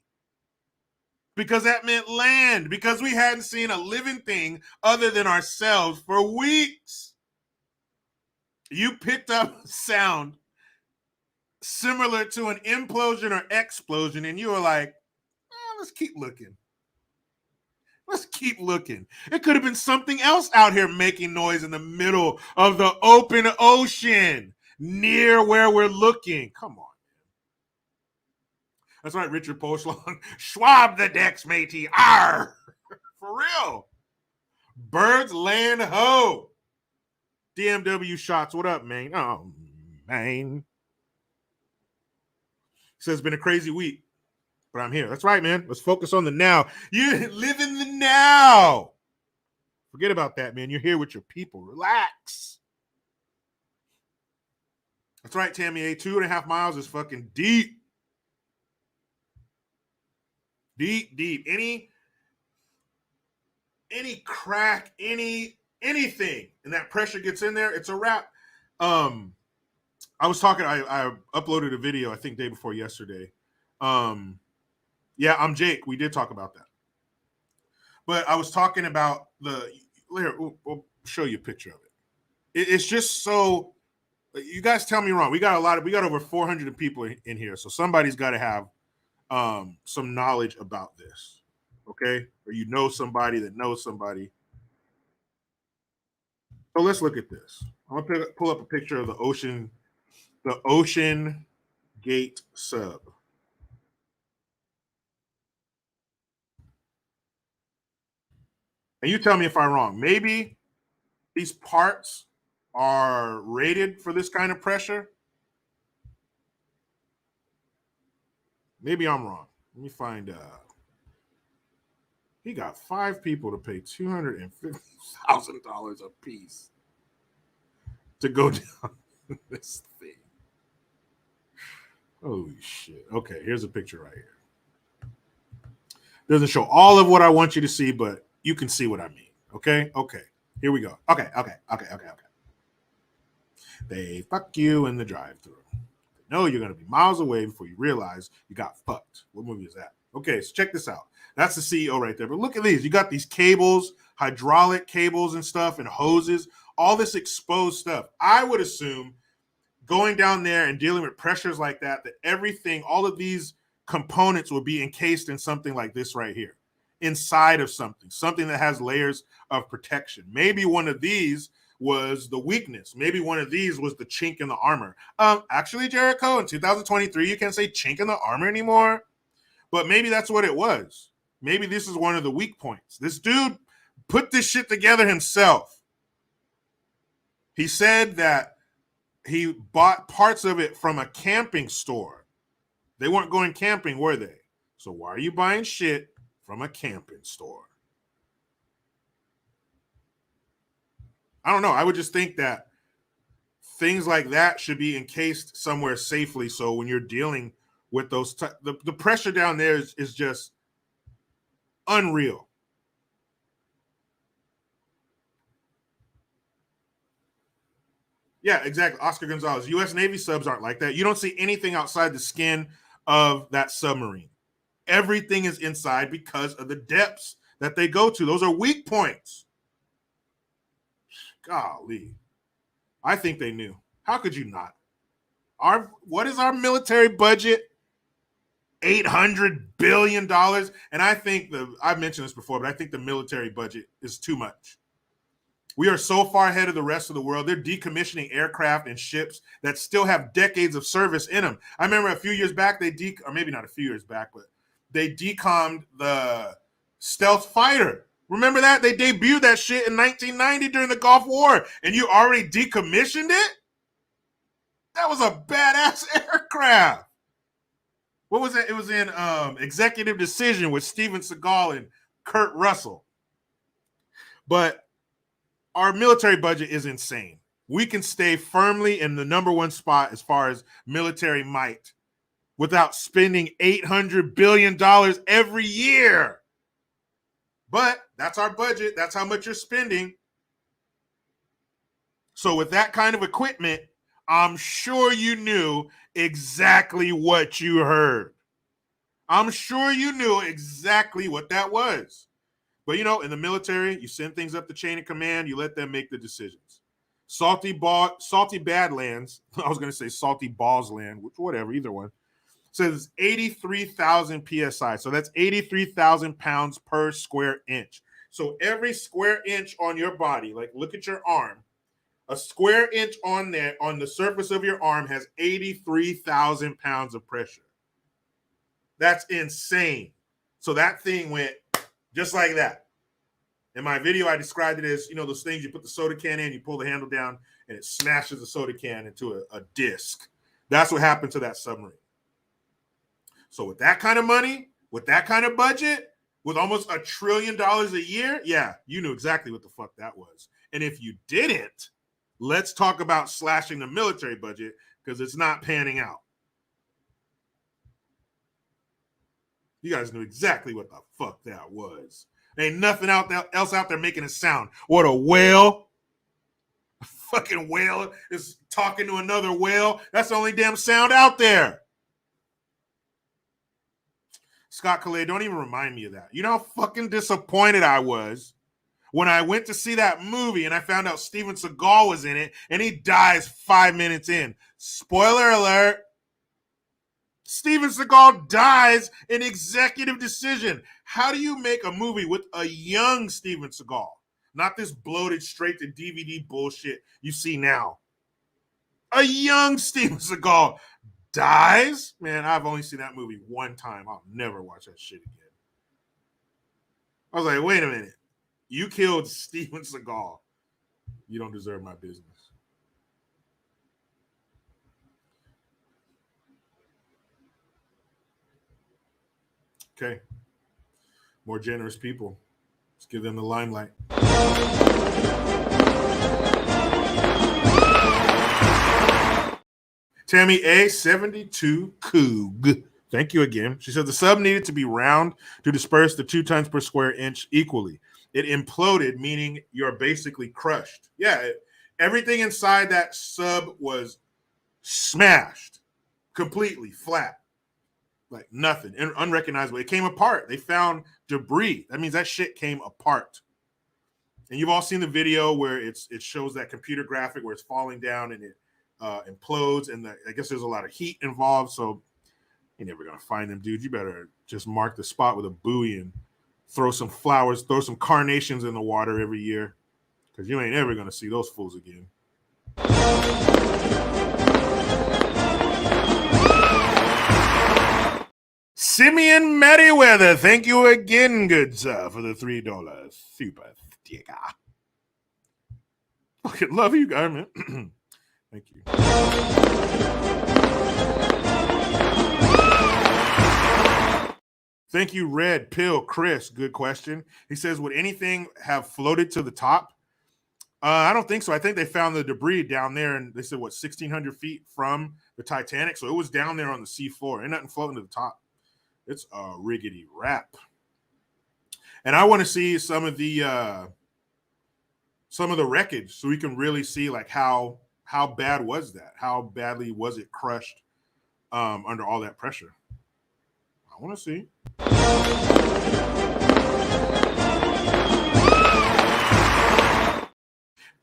Because that meant land, because we hadn't seen a living thing other than ourselves for weeks. You picked up sound similar to an implosion or explosion, and you were like, let's keep looking. Let's keep looking. It could have been something else out here making noise in the middle of the open ocean near where we're looking. Come on. That's right, Richard Poshlong. Schwab the decks, matey. Arr! For real. Birds land ho. DMW shots. What up, man? Oh, man. Says it's been a crazy week, but I'm here. That's right, man. Let's focus on the now. You live in the now. Forget about that, man. You're here with your people. Relax. That's right, Tammy A. 2.5 miles is fucking deep. Deep. Any crack, anything, and that pressure gets in there, it's a wrap. I was talking, I uploaded a video, I think day before yesterday. Yeah, I'm Jake. We did talk about that. But I was talking about we'll show you a picture of it. It's just so, you guys tell me wrong. We got over 400 people in here. So somebody's got to have some knowledge about this. Okay? Or you know somebody that knows somebody. So let's look at this. I'm going to pull up a picture of the Ocean Gate sub. And you tell me if I'm wrong. Maybe these parts are rated for this kind of pressure. Maybe I'm wrong. Let me find out. He got 5 people to pay $250,000 a piece to go down this thing. Holy shit. Okay, here's a picture right here. Doesn't show all of what I want you to see, but you can see what I mean. Okay? Here we go. Okay. They fuck you in the drive-thru. They know you're going to be miles away before you realize you got fucked. What movie is that? Okay, so check this out. That's the CEO right there. But look at these. You got these cables, hydraulic cables and stuff, and hoses, all this exposed stuff. I would assume going down there and dealing with pressures like that everything, all of these components will be encased in something like this right here, inside of something that has layers of protection. Maybe one of these was the weakness. Maybe one of these was the chink in the armor. Actually, Jericho, in 2023, you can't say chink in the armor anymore, but maybe that's what it was. Maybe this is one of the weak points. This dude put this shit together himself. He said that he bought parts of it from a camping store. They weren't going camping, were they? So why are you buying shit from a camping store? I don't know. I would just think that things like that should be encased somewhere safely. So when you're dealing with those, the pressure down there is just unreal. Yeah, exactly. Oscar Gonzalez. U.S. Navy subs aren't like that. You don't see anything outside the skin of that submarine. Everything is inside because of the depths that they go to. Those are weak points. Golly. I think they knew. How could you not? What is our military budget? $800 billion. And I think I've mentioned this before, but I think the military budget is too much. We are so far ahead of the rest of the world. They're decommissioning aircraft and ships that still have decades of service in them. I remember a few years back, or maybe not a few years back, but they decommed the stealth fighter. Remember that? They debuted that shit in 1990 during the Gulf War, and you already decommissioned it? That was a badass aircraft. What was it? It was in Executive Decision with Steven Seagal and Kurt Russell. But our military budget is insane. We can stay firmly in the number one spot as far as military might without spending $800 billion every year. But that's our budget. That's how much you're spending. So with that kind of equipment, I'm sure you knew exactly what you heard. I'm sure you knew exactly what that was. But, in the military, you send things up the chain of command. You let them make the decisions. Salty Badlands, I was going to say Salty Balls Land, whatever, either one, says 83,000 PSI. So that's 83,000 pounds per square inch. So every square inch on your body, like look at your arm, a square inch on there, on the surface of your arm has 83,000 pounds of pressure. That's insane. So that thing went just like that. In my video, I described it as, those things you put the soda can in, you pull the handle down, and it smashes the soda can into a disc. That's what happened to that submarine. So with that kind of money, with that kind of budget, with almost $1 trillion a year, yeah, you knew exactly what the fuck that was. And if you didn't, let's talk about slashing the military budget because it's not panning out. You guys knew exactly what the fuck that was. Ain't nothing else out there making a sound. What a whale. A fucking whale is talking to another whale. That's the only damn sound out there. Scott Calais, don't even remind me of that. You know how fucking disappointed I was when I went to see that movie and I found out Steven Seagal was in it and he dies 5 minutes in. Spoiler alert. Steven Seagal dies in Executive Decision. How do you make a movie with a young Steven Seagal? Not this bloated straight to DVD bullshit you see now. A young Steven Seagal dies? Man, I've only seen that movie one time. I'll never watch that shit again. I was like, wait a minute. You killed Steven Seagal. You don't deserve my business. Okay. More generous people. Let's give them the limelight. Tammy A, 72 Coog. Thank you again. She said the sub needed to be round to disperse the 2 tons per square inch equally. It imploded, meaning you're basically crushed. Yeah, everything inside that sub was smashed, completely flat. Like nothing, unrecognizable. It came apart. They found debris. That means that shit came apart. And you've all seen the video where it shows that computer graphic where it's falling down and implodes, and I guess there's a lot of heat involved, so you're never gonna find them, dude. You better just mark the spot with a buoy and throw some flowers, throw some carnations in the water every year, because you ain't ever gonna see those fools again. Simeon Merriweather, thank you again, good sir, for the $3 super sticker. Fucking love you guys, man. Thank you. Thank you, Red Pill Chris. Good question. He says, would anything have floated to the top? I don't think so. I think they found the debris down there, and they said, 1,600 feet from the Titanic? So it was down there on the seafloor. Ain't nothing floating to the top. It's a riggedy wrap. And I want to see some of the wreckage so we can really see like how bad was that? How badly was it crushed under all that pressure? I want to see.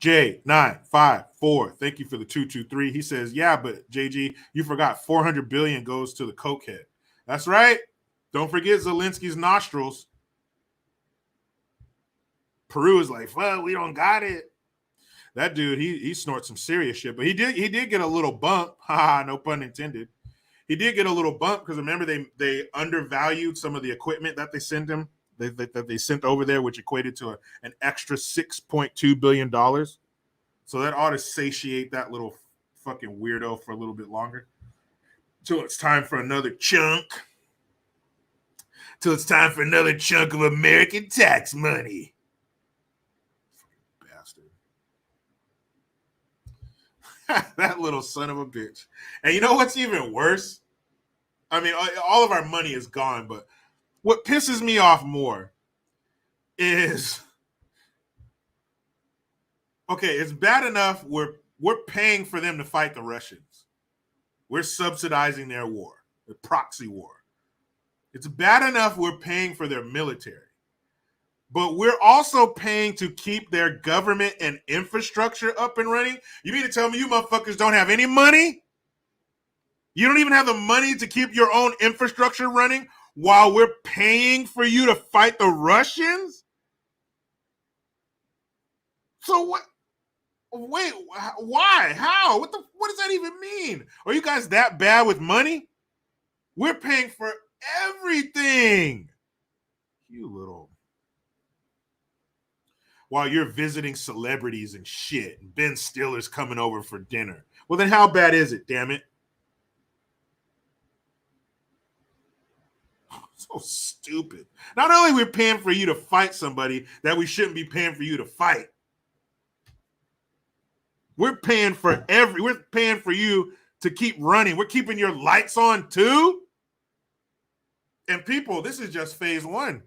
J954, thank you for the 223. He says, yeah, but JG, you forgot 400 billion goes to the cokehead. That's right. Don't forget Zelensky's nostrils. Peru is like, well, we don't got it. That dude, he snorts some serious shit, but he did get a little bump. Ha, no pun intended. He did get a little bump because remember they undervalued some of the equipment that they sent him, that they sent over there, which equated to an extra $6.2 billion. So that ought to satiate that little fucking weirdo for a little bit longer. Till it's time for another chunk. Till it's time for another chunk of American tax money. Bastard. That little son of a bitch. And you know what's even worse? I mean, all of our money is gone, but what pisses me off more is, okay, it's bad enough we're paying for them to fight the Russians. We're subsidizing their war, the proxy war. It's bad enough we're paying for their military, but we're also paying to keep their government and infrastructure up and running. You mean to tell me you motherfuckers don't have any money? You don't even have the money to keep your own infrastructure running while we're paying for you to fight the Russians? So what? Wait, why? How? What does that even mean? Are you guys that bad with money? We're paying for everything. You little. While you're visiting celebrities and shit, and Ben Stiller's coming over for dinner. Well, then how bad is it, damn it? So stupid. Not only we're paying for you to fight somebody that we shouldn't be paying for you to fight. We're paying for you to keep running. We're keeping your lights on too. And people, this is just phase one.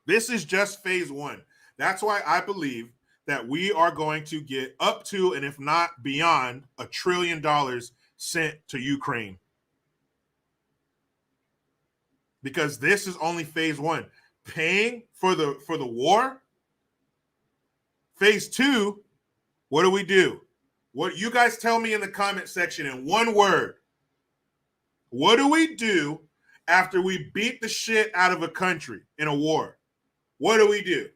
This is just phase one. That's why I believe that we are going to get up to, and if not beyond, $1 trillion sent to Ukraine. Because this is only phase one. Paying for the war. Phase two, what do? What you guys tell me in the comment section in one word. What do we do after we beat the shit out of a country in a war? What do we do?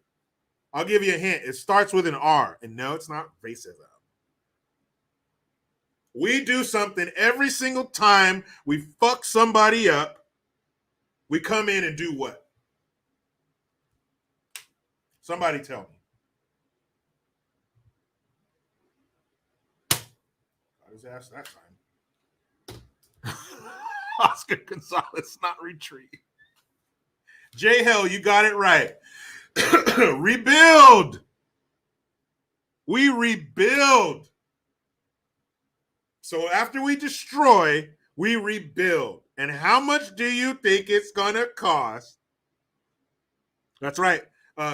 I'll give you a hint. It starts with an R. And no, it's not racism. We do something every single time we fuck somebody up. We come in and do what? Somebody tell me. I was asked that time. Oscar Gonzalez, not retreat. J Hell, you got it right. Rebuild. We rebuild. So after we destroy, we rebuild. And how much do you think it's going to cost? That's right.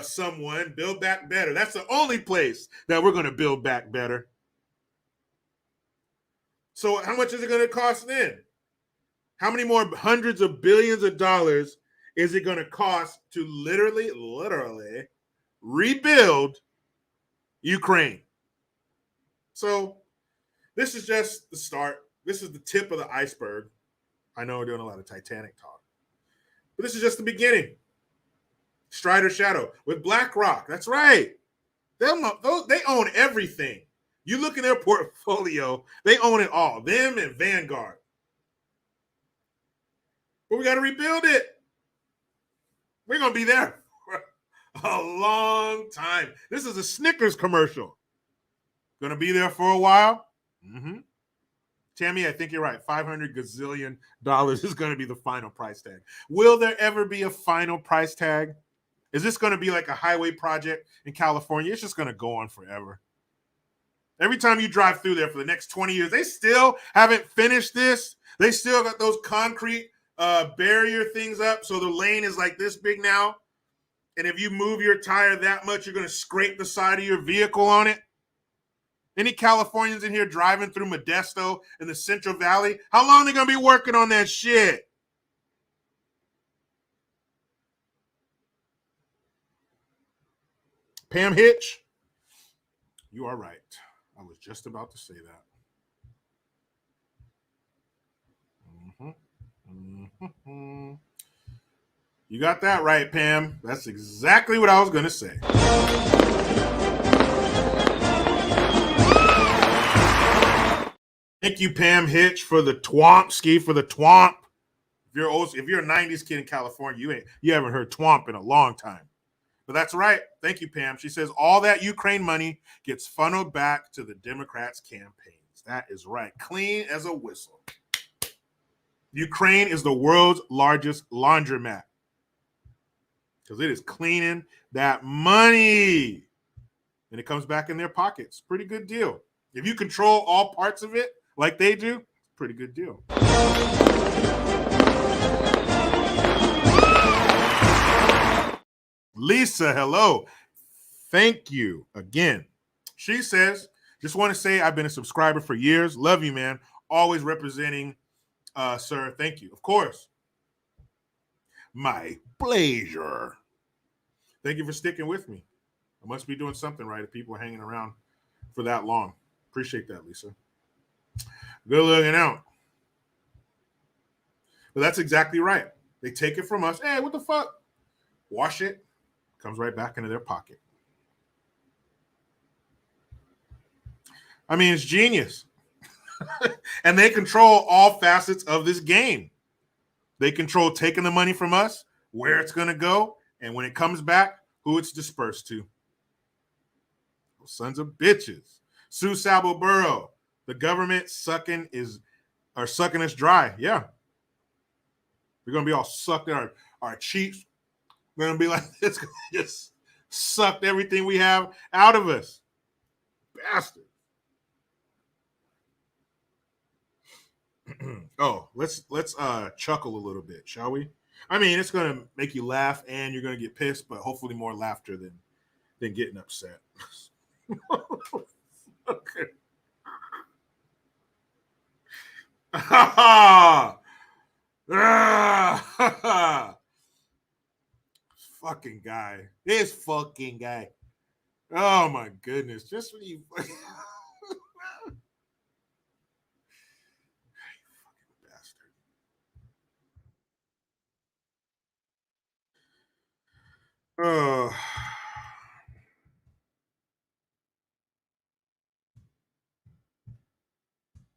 Someone build back better. That's the only place that we're going to build back better. So how much is it going to cost then? How many more hundreds of billions of dollars is it going to cost to literally rebuild Ukraine? So this is just the start. This is the tip of the iceberg. I know we're doing a lot of Titanic talk, but this is just the beginning. Strider Shadow with BlackRock. That's right. They own everything. You look in their portfolio, they own it all. Them and Vanguard. But we got to rebuild it. We're going to be there for a long time. This is a Snickers commercial. Going to be there for a while. Mm-hmm. Tammy, I think you're right. $500 gazillion is going to be the final price tag. Will there ever be a final price tag? Is this going to be like a highway project in California? It's just going to go on forever. Every time you drive through there for the next 20 years, they still haven't finished this. They still got those concrete barrier things up. So the lane is like this big now. And if you move your tire that much, you're going to scrape the side of your vehicle on it. Any Californians in here driving through Modesto in the Central Valley? How long are they going to be working on that shit? Pam Hitch, you are right. I was just about to say that. Mm-hmm. You got that right, Pam. That's exactly what I was going to say. Thank you, Pam Hitch, for the Twompski, for the Twomp. If you're a 90s kid in California, you haven't heard Twomp in a long time. But that's right. Thank you, Pam. She says all that Ukraine money gets funneled back to the Democrats' campaigns. That is right. Clean as a whistle. Ukraine is the world's largest laundromat because it is cleaning that money. And it comes back in their pockets. Pretty good deal. If you control all parts of it like they do, pretty good deal. Lisa, hello. Thank you again. She says, just want to say I've been a subscriber for years. Love you, man. Always representing, sir. Thank you. Of course. My pleasure. Thank you for sticking with me. I must be doing something right if people are hanging around for that long. Appreciate that, Lisa. Good looking out. But that's exactly right. They take it from us. Hey, what the fuck? Wash it. Comes right back into their pocket. I mean, it's genius. And they control all facets of this game. They control taking the money from us, where it's going to go, and when it comes back, who it's dispersed to. Those sons of bitches. Sue Sabo Burrow. The government sucking us dry. Yeah. We're going to be all sucked in our cheeks. We're going to be like, it's going to just sucked everything we have out of us. Bastard. Oh, let's chuckle a little bit, shall we? I mean, it's going to make you laugh and you're going to get pissed, but hopefully more laughter than getting upset. Okay. Fucking guy. This fucking guy. Oh my goodness. Just when you fucking bastard. Oh.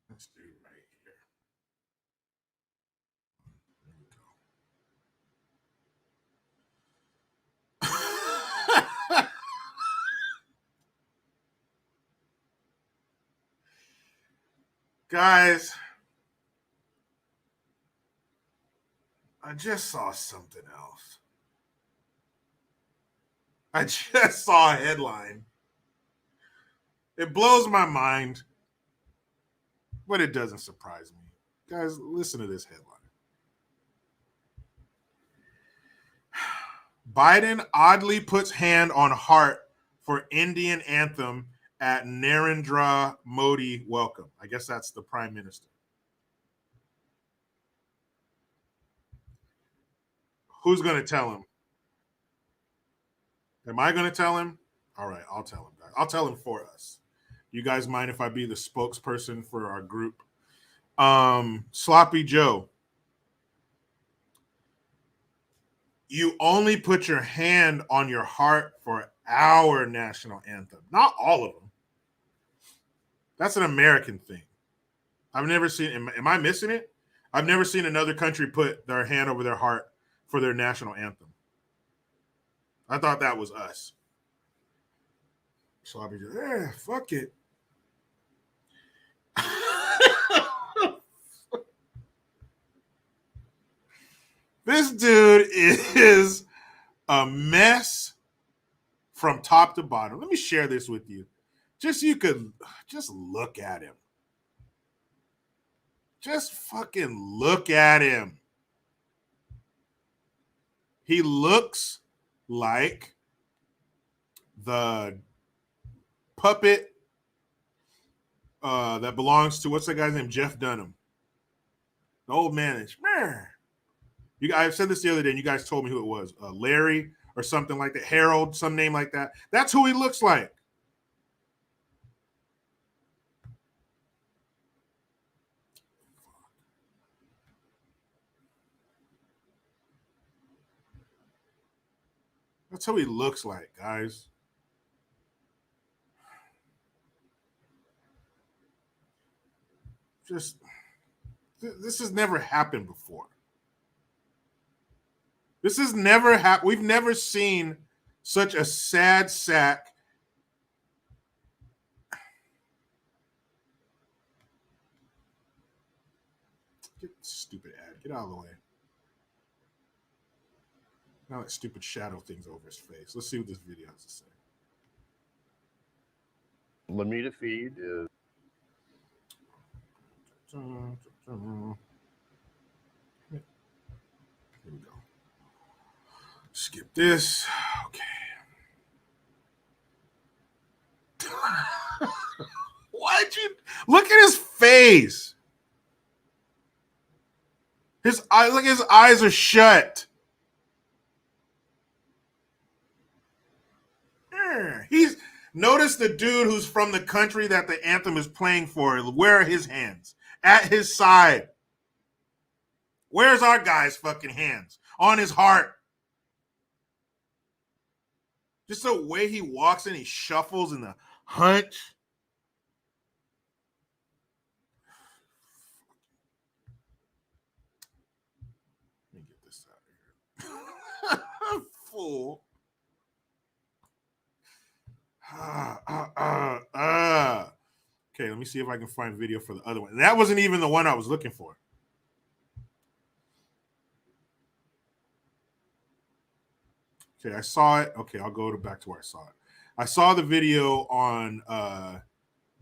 Let's do it right here. Guys, I just saw something else. I just saw a headline. It blows my mind, but it doesn't surprise me. Guys, listen to this headline. Biden oddly puts hand on heart for Indian anthem at Narendra Modi welcome. I guess that's the prime minister. Who's going to tell him? Am I going to tell him? All right, I'll tell him. I'll tell him for us. You guys mind if I be the spokesperson for our group? Sloppy Joe. You only put your hand on your heart for our national anthem. Not all of them. That's an American thing. I've never seen, am I missing it? I've never seen another country put their hand over their heart for their national anthem. I thought that was us. Sloppy Joe, fuck it. This dude is a mess from top to bottom. Let me share this with you. Just so you could just look at him. Just fucking look at him. He looks like the puppet that belongs to, what's that guy's name? Jeff Dunham. The old man is, I said this the other day and you guys told me who it was. Larry or something like that. Harold, some name like that. That's who he looks like. That's who he looks like, guys. Just, this has never happened before. This has never happened. We've never seen such a sad sack. Get stupid ad. Get out of the way. Now that stupid shadow thing's over his face. Let's see what this video has to say. Lamita feed is. Here we go. Skip this. Okay. Why'd you look at his face? His eye, look, his eyes are shut. He's notice the dude who's from the country that the anthem is playing for. Where are his hands? At his side. Where's our guy's fucking hands? On his heart. Just the way he walks and he shuffles and the hunch. Let me get this out of here. Fool. Okay, let me see if I can find video for the other one. That wasn't even the one I was looking for. Okay, I saw it. Okay, I'll go back to where I saw it. I saw the video on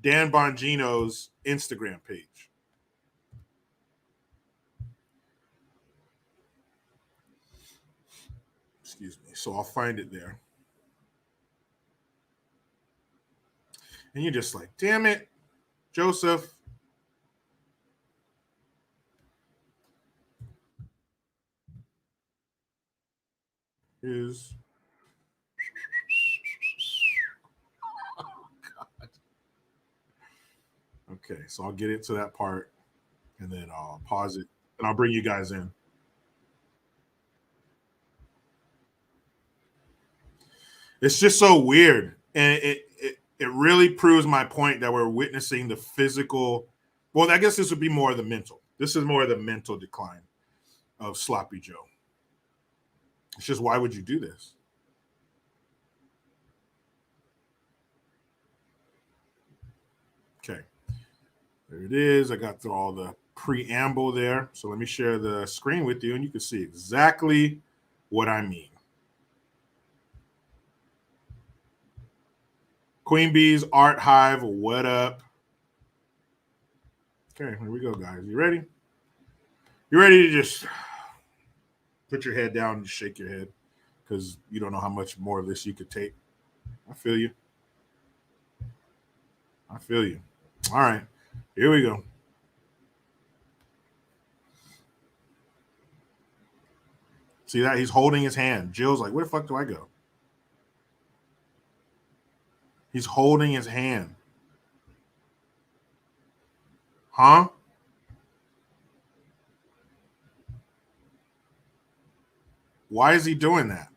Dan Bongino's Instagram page. Excuse me. So I'll find it there. And you're just like, damn it, Joseph. Is oh, God. Okay, so I'll get into that part and then I'll pause it and I'll bring you guys in. It's just so weird. And it really proves my point that we're witnessing the physical. Well, I guess this would be more of the mental. This is more of the mental decline of Sloppy Joe. It's just, why would you do this? Okay. There it is. I got through all the preamble there. So let me share the screen with you and you can see exactly what I mean. Queen Bee's Art Hive, what up? Okay, here we go, guys. You ready? You ready to just put your head down and shake your head because you don't know how much more of this you could take? I feel you. I feel you. All right, here we go. See that? He's holding his hand. Jill's like, where the fuck do I go? He's holding his hand. Huh? Why is he doing that?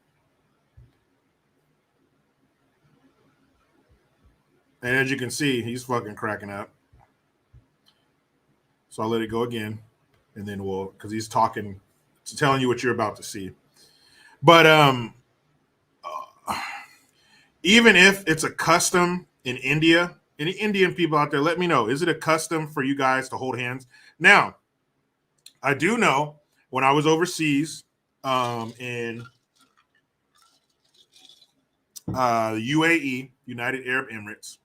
And as you can see, he's fucking cracking up. So I'll let it go again. And then because he's talking, telling you what you're about to see. But even if it's a custom in India, any Indian people out there, let me know. Is it a custom for you guys to hold hands? Now, I do know when I was overseas in UAE, United Arab Emirates,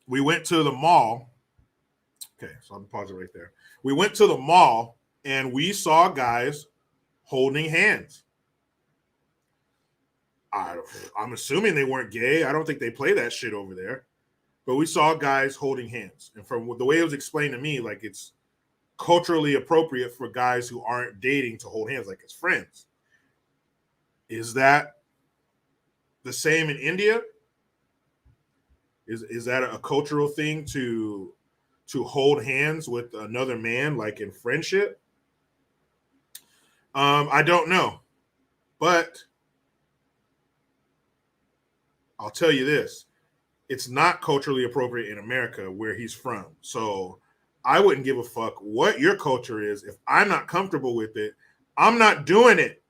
we went to the mall. Okay, so I'm pause it right there. We went to the mall and we saw guys holding hands. I'm assuming they weren't gay. I don't think they play that shit over there. But we saw guys holding hands. And from the way it was explained to me, like it's culturally appropriate for guys who aren't dating to hold hands like as friends. Is that the same in India? Is that a cultural thing to hold hands with another man like in friendship? I don't know. But I'll tell you this. It's not culturally appropriate in America where he's from. So I wouldn't give a fuck what your culture is. If I'm not comfortable with it, I'm not doing it.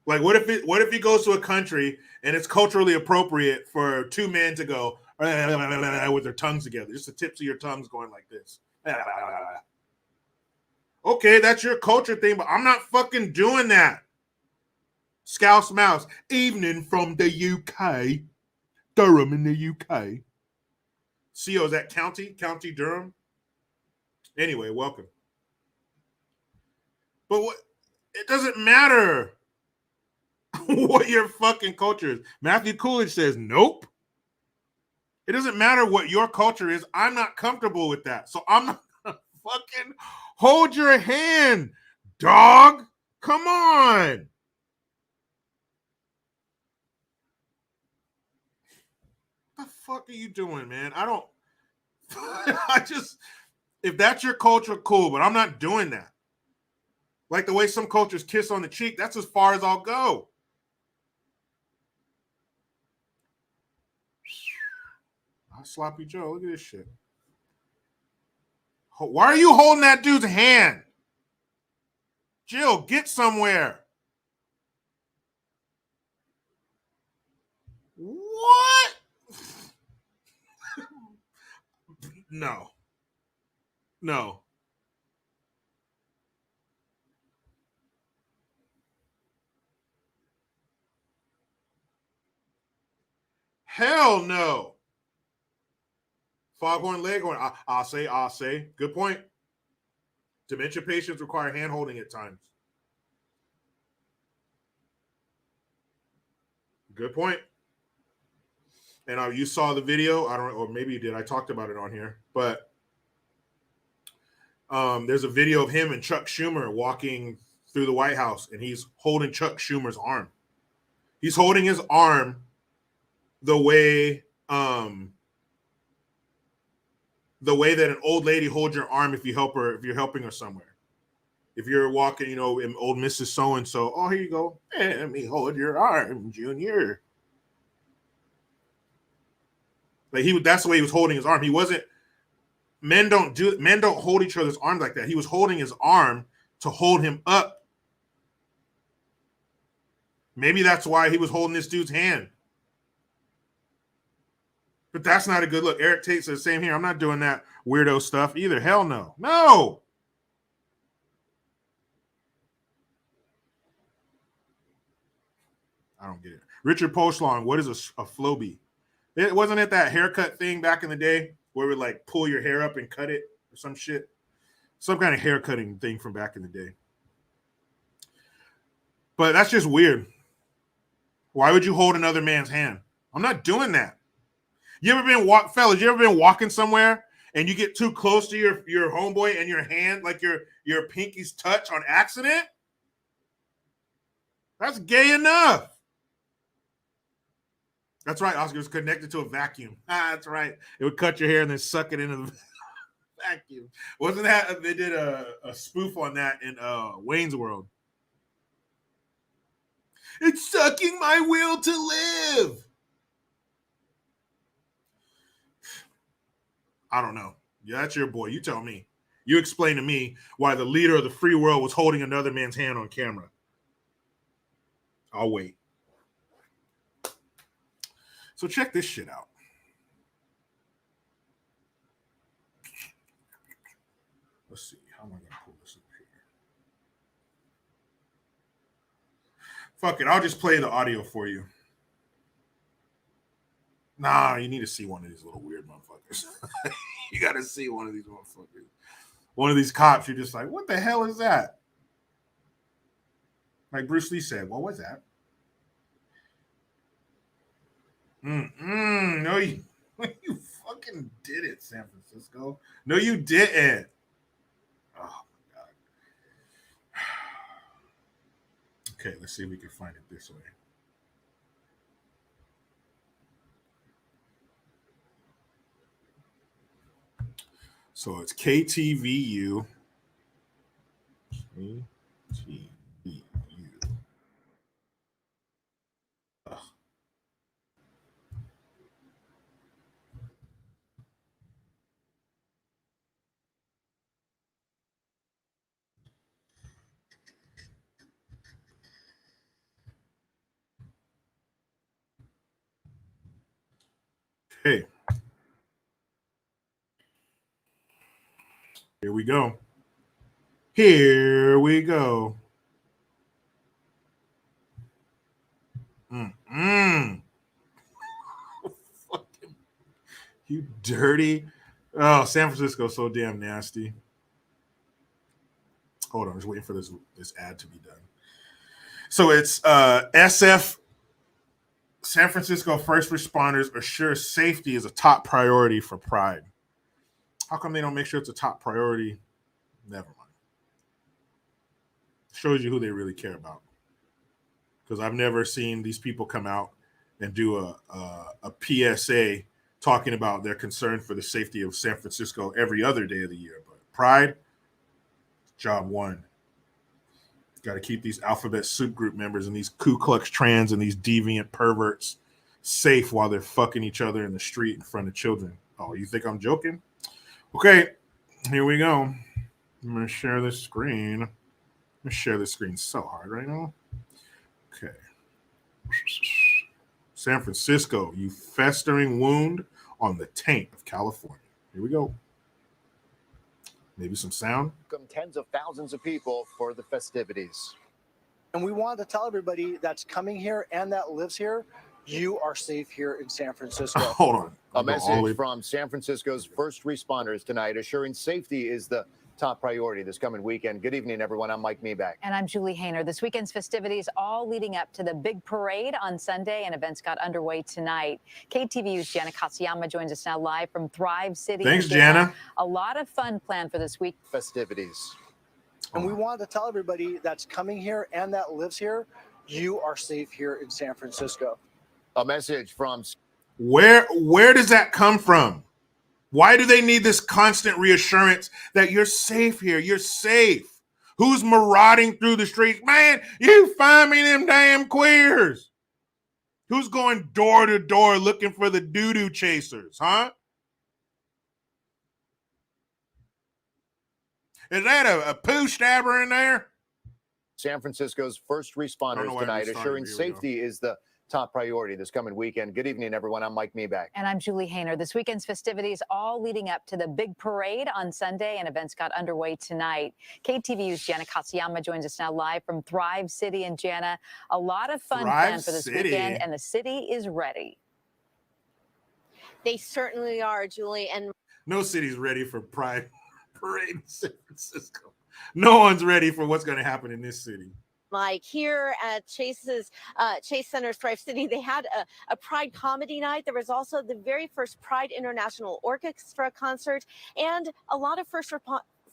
Like, what if he goes to a country and it's culturally appropriate for two men to go with their tongues together, just the tips of your tongues going like this? Okay, that's your culture thing, but I'm not fucking doing that. Scouse Mouse, evening from the UK, Durham in the UK. CO, is that County Durham? Anyway, welcome. But what? It doesn't matter what your fucking culture is. Matthew Coolidge says, nope. It doesn't matter what your culture is. I'm not comfortable with that. So I'm not gonna fucking hold your hand, dog. Come on. What the fuck are you doing, man? I don't. If that's your culture, cool, but I'm not doing that. Like the way some cultures kiss on the cheek, that's as far as I'll go. Sloppy Joe, look at this shit. Why are you holding that dude's hand? Jill, get somewhere. What? No. Hell no. Foghorn Leghorn. I'll say. Good point. Dementia patients require hand holding at times. Good point. And you saw the video. I don't know, or maybe you did. I talked about it on here. But there's a video of him and Chuck Schumer walking through the White House, and he's holding Chuck Schumer's arm. He's holding his arm the way that an old lady holds your arm if you're helping her somewhere. If you're walking, old Mrs. So-and-so, oh, here you go. Let me hold your arm, Junior. Like that's the way he was holding his arm. He wasn't. Men don't hold each other's arms like that. He was holding his arm to hold him up. Maybe that's why he was holding this dude's hand. But that's not a good look. Eric Tate says, same here. I'm not doing that weirdo stuff either. Hell no. No. I don't get it. Richard Poshlong, what is a Flowbee? Wasn't it that haircut thing back in the day where we like pull your hair up and cut it or some shit? Some kind of hair cutting thing from back in the day. But that's just weird. Why would you hold another man's hand? I'm not doing that. You ever been walking somewhere and you get too close to your homeboy and your hand, like your pinkies touch on accident? That's gay enough. That's right, Oscar. It was connected to a vacuum. That's right. It would cut your hair and then suck it into the vacuum. Wasn't that they did a spoof on that in Wayne's World? It's sucking my will to live. I don't know. Yeah, that's your boy. You tell me. You explain to me why the leader of the free world was holding another man's hand on camera. I'll wait. So check this shit out. Let's see. How am I going to pull this up here? Fuck it. I'll just play the audio for you. Nah, you need to see one of these little weird motherfuckers. You got to see one of these motherfuckers. One of these cops, you're just like, what the hell is that? Like Bruce Lee said, what was that? No, you fucking did it, San Francisco. No, you didn't. Oh, my God. Okay, let's see if we can find it this way. So it's KTVU. KTVU. Ugh. Okay. Here we go. Here we go. Fucking, you dirty. Oh, San Francisco's so damn nasty. Hold on, I'm just waiting for this ad to be done. So it's SF San Francisco first responders assure safety is a top priority for Pride. How come they don't make sure it's a top priority? Never mind. Shows you who they really care about. Because I've never seen these people come out and do a PSA talking about their concern for the safety of San Francisco every other day of the year. But Pride, job one. Got to keep these alphabet soup group members and these Ku Klux Klans and these deviant perverts safe while they're fucking each other in the street in front of children. Oh, you think I'm joking? Okay, here we go. I'm going to share this screen. I'm going to share this screen so hard right now. Okay. San Francisco, you festering wound on the taint of California. Here we go. Maybe some sound. Tens of thousands of people for the festivities. And we want to tell everybody that's coming here and that lives here, you are safe here in San Francisco. Hold on. A message from San Francisco's first responders tonight, assuring safety is the top priority this coming weekend. Good evening, everyone. I'm Mike Meeback. And I'm Julie Hayner. This weekend's festivities all leading up to the big parade on Sunday, and events got underway tonight. KTVU's Jana Katsuyama joins us now live from Thrive City. Thanks, Jana. A lot of fun planned for this week. Festivities. And we want to tell everybody that's coming here and that lives here, you are safe here in San Francisco. A message from... Where does that come from? Why do they need this constant reassurance that you're safe here? You're safe. Who's marauding through the streets? Man, you find me them damn queers. Who's going door to door looking for the doo-doo chasers, huh? Is that a poo stabber in there? San Francisco's first responders tonight, assuring safety is the top priority this coming weekend. Good evening, everyone. I'm Mike Meeback. And I'm Julie Hayner. This weekend's festivities all leading up to the big parade on Sunday, and events got underway tonight. KTVU's Jana Katsuyama joins us now live from Thrive City. And Jana, a lot of fun planned for this weekend, and the city is ready. They certainly are, Julie. And no city's ready for Pride Parade in San Francisco. No one's ready for what's going to happen in this city. Like here at Chase Center's Thrive City, they had a Pride comedy night. There was also the very first Pride International Orchestra concert, and a lot of first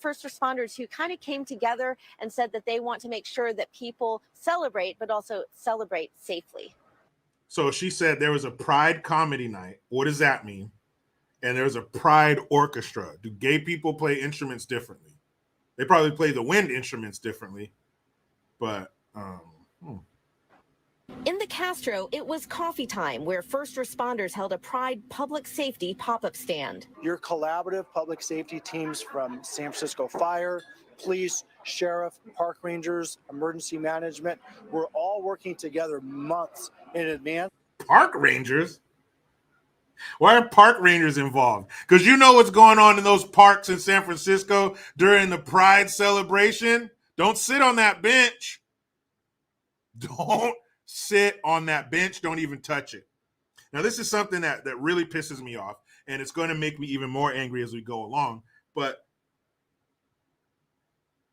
responders who kind of came together and said that they want to make sure that people celebrate, but also celebrate safely. So she said there was a pride comedy night. What does that mean? And there's a pride orchestra. Do gay people play instruments differently? They probably play the wind instruments differently, but In the Castro, it was coffee time where first responders held a Pride public safety pop-up stand. Your collaborative public safety teams from San Francisco Fire, police, sheriff, park rangers, emergency management, we're all working together months in advance. park rangers? Why are park rangers involved? Because you know what's going on in those parks in San Francisco during the Pride celebration. Don't sit on that bench. Don't sit on that bench. Don't even touch it. Now, this is something that really pisses me off, and it's going to make me even more angry as we go along. But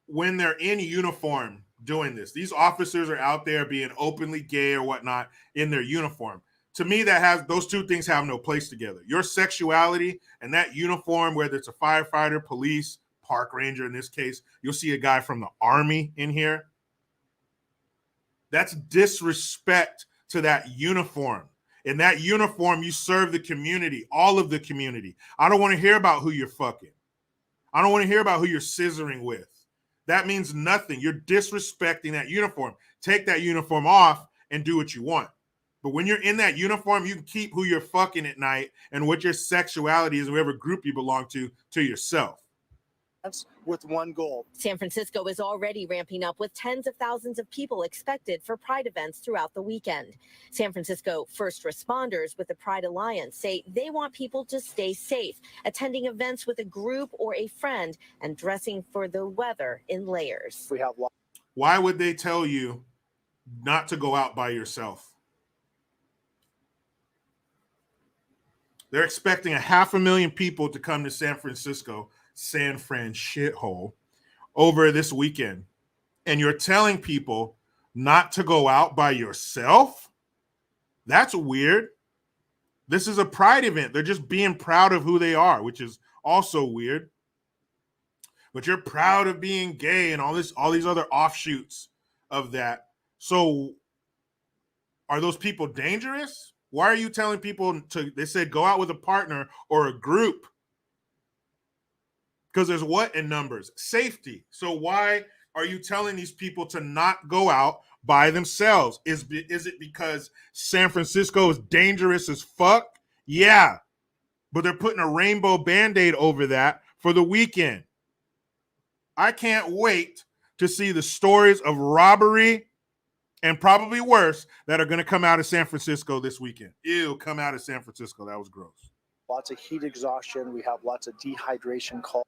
when they're in uniform doing this, these officers are out there being openly gay or whatnot in their uniform. To me, those two things have no place together. Your sexuality and that uniform, whether it's a firefighter, police, park ranger in this case, you'll see a guy from the Army in here. That's disrespect to that uniform. In that uniform, you serve the community, all of the community. I don't want to hear about who you're fucking. I don't want to hear about who you're scissoring with. That means nothing. You're disrespecting that uniform. Take that uniform off and do what you want. But when you're in that uniform, you can keep who you're fucking at night and what your sexuality is, whatever group you belong to yourself. With one goal. San Francisco is already ramping up with tens of thousands of people expected for Pride events throughout the weekend. San Francisco first responders with the Pride Alliance say they want people to stay safe, attending events with a group or a friend and dressing for the weather in layers. Why would they tell you not to go out by yourself? They're expecting 500,000 people to come to San Francisco, San Fran shithole, over this weekend. And you're telling people not to go out by yourself? That's weird. This is a pride event. They're just being proud of who they are, which is also weird. But you're proud of being gay and all these other offshoots of that. So are those people dangerous? Why are you telling people they said go out with a partner or a group? Because there's what in numbers? Safety. So why are you telling these people to not go out by themselves? Is it because San Francisco is dangerous as fuck? Yeah. But they're putting a rainbow Band-Aid over that for the weekend. I can't wait to see the stories of robbery and probably worse that are going to come out of San Francisco this weekend. Ew, come out of San Francisco. That was gross. Lots of heat exhaustion. We have lots of dehydration calls.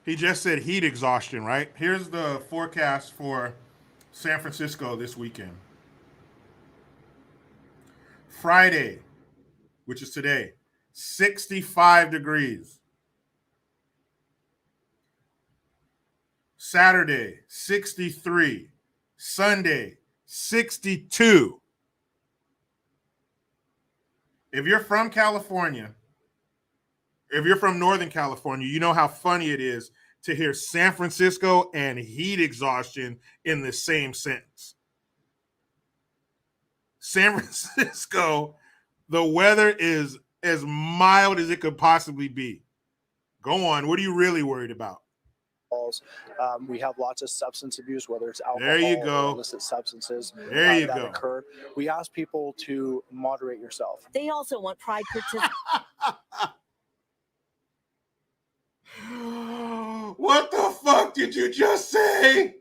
He just said heat exhaustion, right? Here's the forecast for San Francisco this weekend. Friday, which is today, 65 degrees. Saturday, 63. Sunday, 62. If you're from California, if you're from Northern California, you know how funny it is to hear San Francisco and heat exhaustion in the same sentence. San Francisco, the weather is as mild as it could possibly be. Go on. What are you really worried about? We have lots of substance abuse, whether it's alcohol There you go. or illicit substances There you that go. occur. We ask people to moderate yourself. They also want Pride participants. What the fuck did you just say?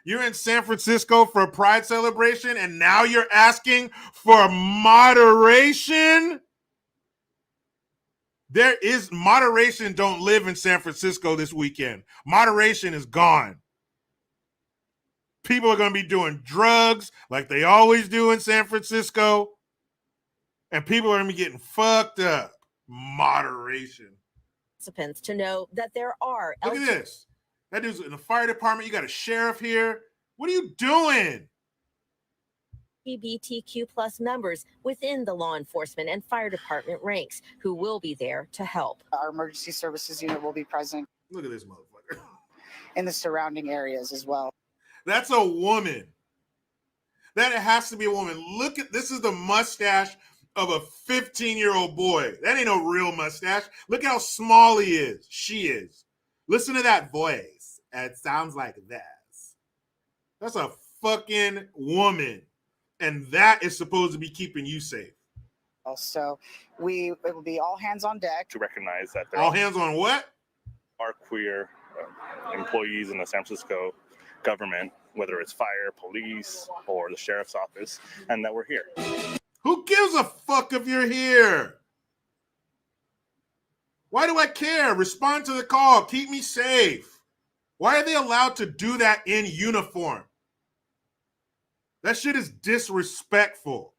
You're in San Francisco for a Pride celebration and now you're asking for moderation? Moderation don't live in San Francisco this weekend. Moderation is gone. People are going to be doing drugs like they always do in San Francisco. And people are going to be getting fucked up. Moderation. To know that there are Look at this. That dude's in the fire department. You got a sheriff here. What are you doing? LGBTQ plus members within the law enforcement and fire department ranks who will be there to help. Our emergency services unit will be present Look at this motherfucker. in the surrounding areas as well. That's a woman. That it has to be a woman. Look at this is the mustache of a 15-year-old boy. That ain't no real mustache. Look how small he is. She is. Listen to that voice. It sounds like this. That's a fucking woman. And that is supposed to be keeping you safe. So it will be all hands on deck. To recognize that there All hands on what? are queer employees in the San Francisco government, whether it's fire, police, or the sheriff's office, and that we're here. Who gives a fuck if you're here? Why do I care? Respond to the call. Keep me safe. Why are they allowed to do that in uniform? That shit is disrespectful.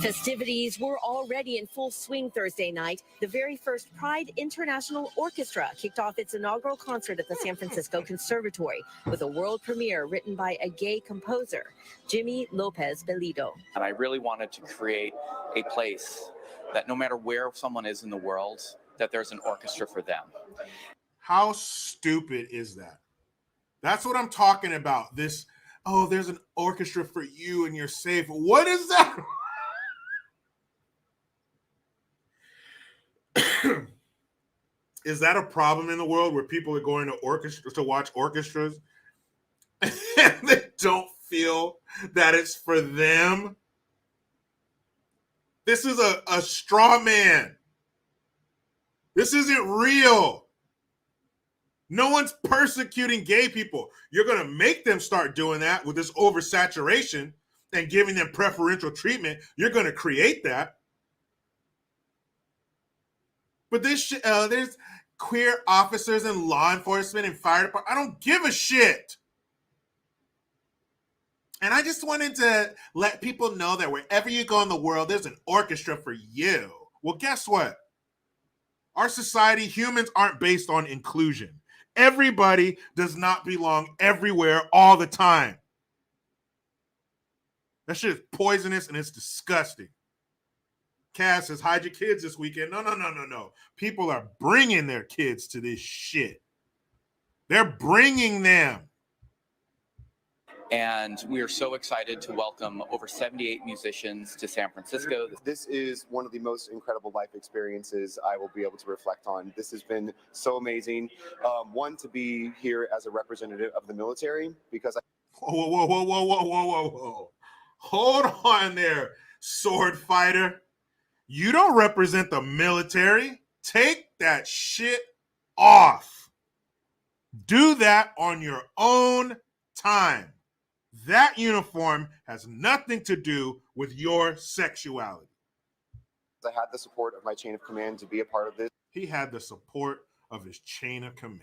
Festivities were already in full swing Thursday night. The very first Pride International Orchestra kicked off its inaugural concert at the San Francisco Conservatory with a world premiere written by a gay composer, Jimmy Lopez Bellido. And I really wanted to create a place that no matter where someone is in the world, that there's an orchestra for them. How stupid is that? That's what I'm talking about. This, oh, there's an orchestra for you and you're safe. What is that? Is that a problem in the world where people are going to orchestra to watch orchestras and they don't feel that it's for them? This is a straw man. This isn't real. No one's persecuting gay people. You're going to make them start doing that with this oversaturation and giving them preferential treatment. You're going to create that. But there's queer officers in law enforcement and fire department. I don't give a shit. And I just wanted to let people know that wherever you go in the world, there's an orchestra for you. Well, guess what? Our society, humans aren't based on inclusion. Everybody does not belong everywhere all the time. That shit is poisonous and it's disgusting. Cass says, hide your kids this weekend. No. People are bringing their kids to this shit. They're bringing them. And we are so excited to welcome over 78 musicians to San Francisco. This is one of the most incredible life experiences I will be able to reflect on. This has been so amazing. One, to be here as a representative of the military, because Whoa. Hold on there, sword fighter. You don't represent the military. Take that shit off. Do that on your own time. That uniform has nothing to do with your sexuality. I had the support of my chain of command to be a part of this. He had the support of his chain of command.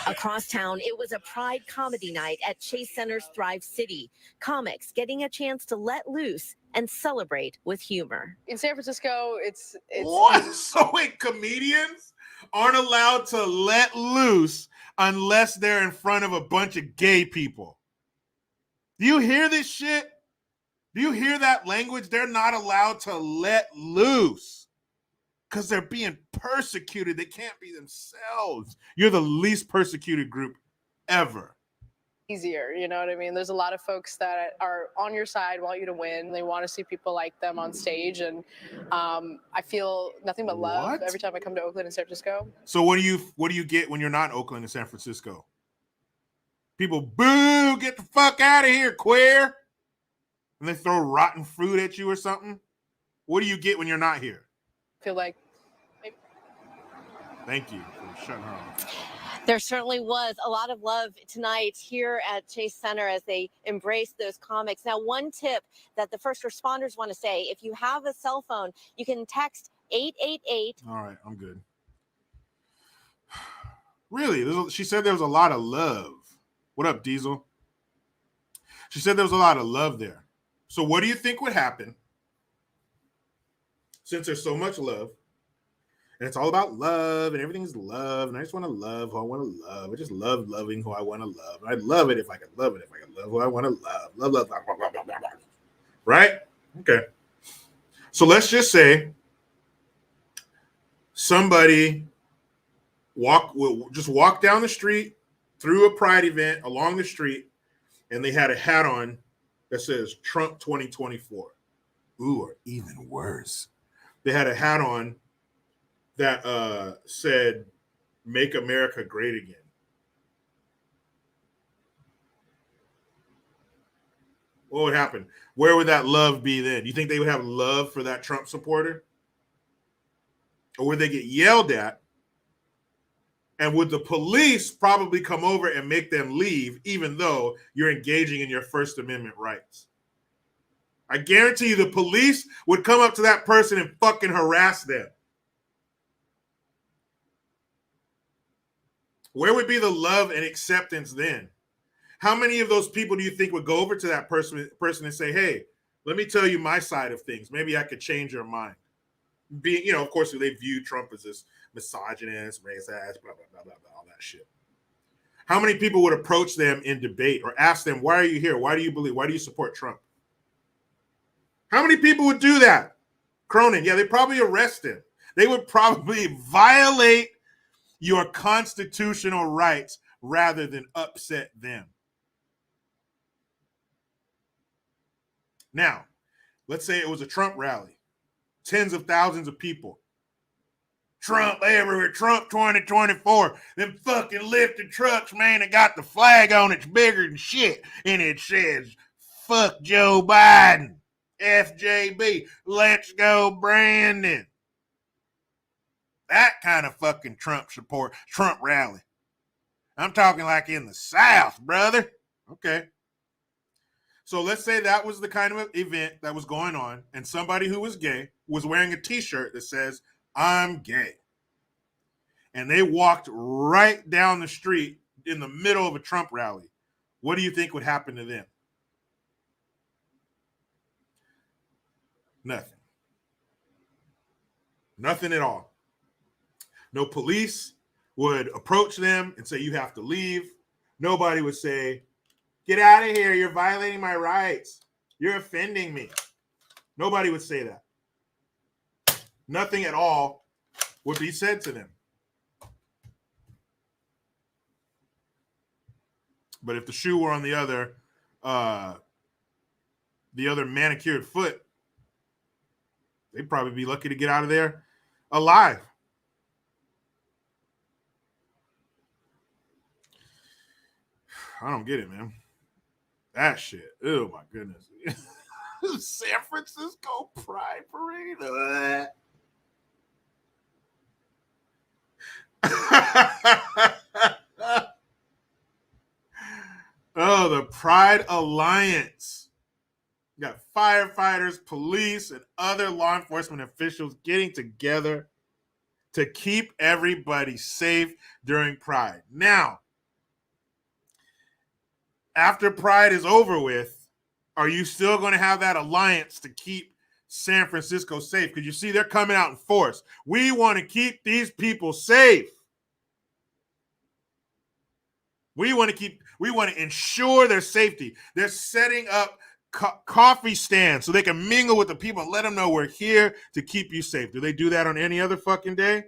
Across town, it was a Pride comedy night at Chase Center's Thrive City. Comics getting a chance to let loose and celebrate with humor. In San Francisco, it's What? So wait, comedians aren't allowed to let loose unless they're in front of a bunch of gay people. Do you hear this shit? Do you hear that language? They're not allowed to let loose because they're being persecuted. They can't be themselves. You're the least persecuted group ever. easier, you know what I mean? There's a lot of folks that are on your side, want you to win. They want to see people like them on stage, and I feel nothing but love What? every time I come to Oakland and San Francisco. So what do you get when you're not in Oakland and San Francisco? People boo, get the fuck out of here, queer. And they throw rotten fruit at you or something. What do you get when you're not here? I feel like Thank you for shutting her off. There certainly was a lot of love tonight here at Chase Center as they embraced those comics. Now, one tip that the first responders want to say, if you have a cell phone, you can text 888. All right, I'm good. Really? She said there was a lot of love. What up, Diesel? She said there was a lot of love there. So what do you think would happen since there's so much love And it's all about love, and everything's love. And I just want to love who I want to love. I just love loving who I want to love. And I'd love it if I could love it, if I could love who I want to love. Love, love, blah, blah, blah, blah, blah. Right? Okay. So let's just say somebody will just walk down the street through a pride event along the street, and they had a hat on that says Trump 2024. Ooh, or even worse, they had a hat on that said "Make America Great Again." What would happen? Where would that love be then? Do you think they would have love for that Trump supporter? Or would they get yelled at? And would the police probably come over and make them leave, even though you're engaging in your First Amendment rights? I guarantee you the police would come up to that person and fucking harass them. Where would be the love and acceptance then? How many of those people do you think would go over to that person and say, hey, let me tell you my side of things. Maybe I could change your mind. Being, of course, they view Trump as this misogynist, racist, blah, blah, blah, blah, blah, all that shit. How many people would approach them in debate or ask them, why are you here? Why do you believe? Why do you support Trump? How many people would do that? Cronin, yeah, they'd probably arrest him. They would probably violate your constitutional rights rather than upset them. Now, let's say it was a Trump rally. Tens of thousands of people. Trump everywhere, Trump 2024. Them fucking lifted trucks, man, that got the flag on it's bigger than shit. And it says, fuck Joe Biden. FJB. Let's go, Brandon. That kind of fucking Trump support, Trump rally. I'm talking like in the South, brother. Okay. So let's say that was the kind of event that was going on, and somebody who was gay was wearing a t-shirt that says, I'm gay. And they walked right down the street in the middle of a Trump rally. What do you think would happen to them? Nothing. Nothing at all. No police would approach them and say, you have to leave. Nobody would say, get out of here. You're violating my rights. You're offending me. Nobody would say that. Nothing at all would be said to them. But if the shoe were on the other manicured foot, they'd probably be lucky to get out of there alive. I don't get it, man. That shit. Oh, my goodness. San Francisco Pride Parade. Oh, the Pride Alliance. You got firefighters, police, and other law enforcement officials getting together to keep everybody safe during Pride. Now, after Pride is over with, are you still going to have that alliance to keep San Francisco safe? Because you see, they're coming out in force. We want to keep these people safe. We want to ensure their safety. They're setting up coffee stands so they can mingle with the people and let them know we're here to keep you safe. Do they do that on any other fucking day?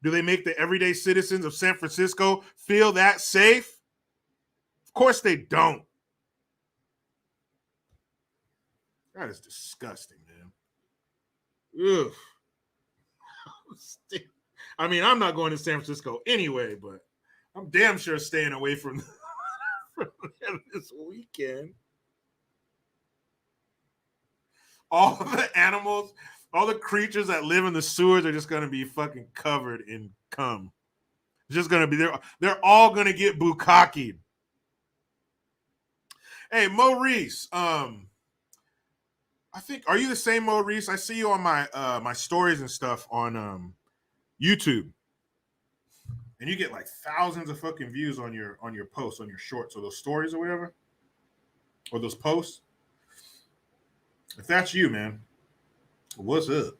Do they make the everyday citizens of San Francisco feel that safe? Of course they don't. That is disgusting, man. Ugh. I mean, I'm not going to San Francisco anyway, but I'm damn sure staying away from this weekend. All the animals, all the creatures that live in the sewers are just going to be fucking covered in cum. It's just going to be, they're all going to get bukkakied. Hey, Maurice, I think, are you the same Maurice? I see you on my my stories and stuff on YouTube. And you get like thousands of fucking views on your posts, on your shorts, or those stories or whatever, or those posts. If that's you, man, what's up?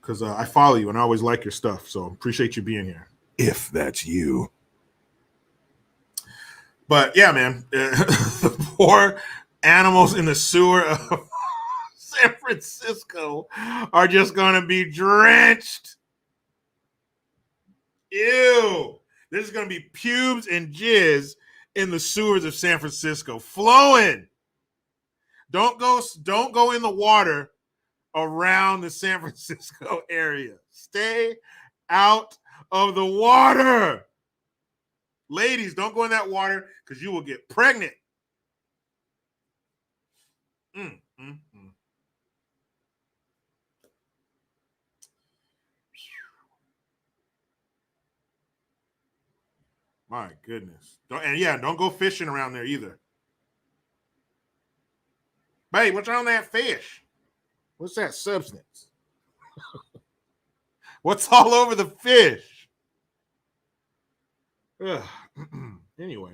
because I follow you and I always like your stuff. So appreciate you being here, if that's you. But yeah, man, the poor animals in the sewer of San Francisco are just going to be drenched. Ew. There's going to be pubes and jizz in the sewers of San Francisco flowing. Don't go in the water around the San Francisco area. Stay out of the water. Ladies, don't go in that water because you will get pregnant. My goodness. Don't go fishing around there either. Babe, what's on that fish? What's that substance? What's all over the fish? Anyway.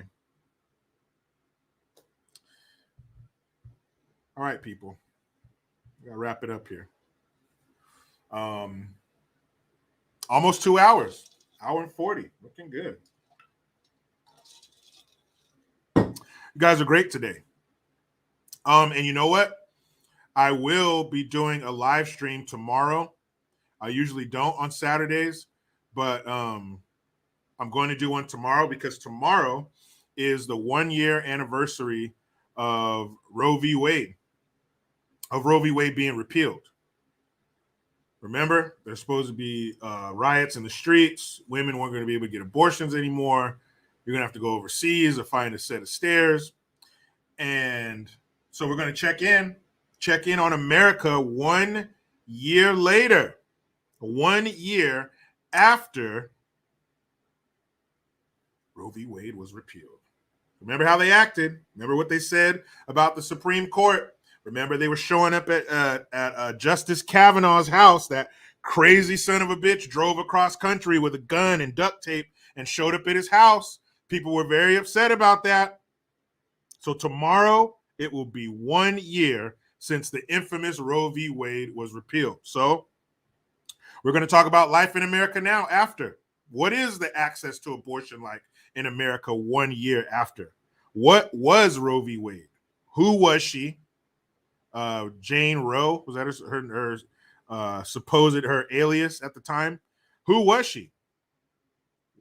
All right, people. We gotta wrap it up here. Almost 2 hours. Hour and 40. Looking good. You guys are great today. And you know what? I will be doing a live stream tomorrow. I usually don't on Saturdays, but I'm going to do one tomorrow because tomorrow is the 1 year anniversary of Roe v. Wade being repealed. Remember, there's supposed to be riots in the streets. Women weren't going to be able to get abortions anymore. You're going to have to go overseas or find a set of stairs. And so we're going to check in on America 1 year later, 1 year after Roe v. Wade was repealed. Remember how they acted? Remember what they said about the Supreme Court? Remember they were showing up at Justice Kavanaugh's house. That crazy son of a bitch drove across country with a gun and duct tape and showed up at his house. People were very upset about that. So tomorrow, it will be 1 year since the infamous Roe v. Wade was repealed. So we're going to talk about life in America now after. What is the access to abortion like in America 1 year after? What was Roe v. Wade? Who was she? Jane Roe, was that her supposed her alias at the time? Who was she?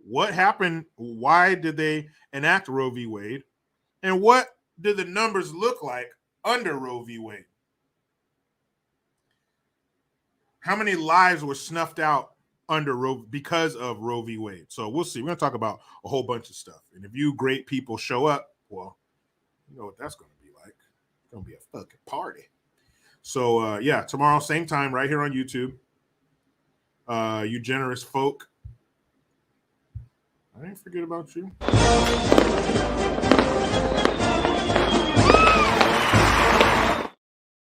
What happened? Why did they enact Roe v. Wade? And what did the numbers look like under Roe v. Wade? How many lives were snuffed out under Roe because of Roe v. Wade? So we'll see. We're going to talk about a whole bunch of stuff. And if you great people show up, well, you know what that's going to be like. It's going to be a fucking party. So, tomorrow, same time, right here on YouTube. You generous folk. I didn't forget about you.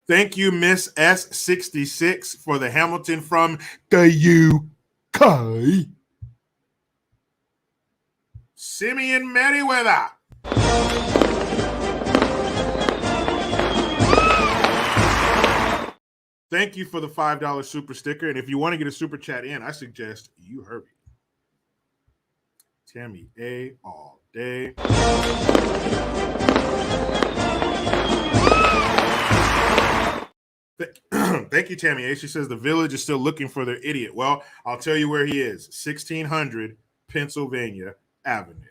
Thank you, Miss S66, for the Hamilton from the UK. Simeon Merriweather. Thank you for the $5 super sticker. And if you want to get a super chat in, I suggest you hurry. Tammy A all day. Thank you, Tammy A. She says the village is still looking for their idiot. Well, I'll tell you where he is. 1600 Pennsylvania Avenue.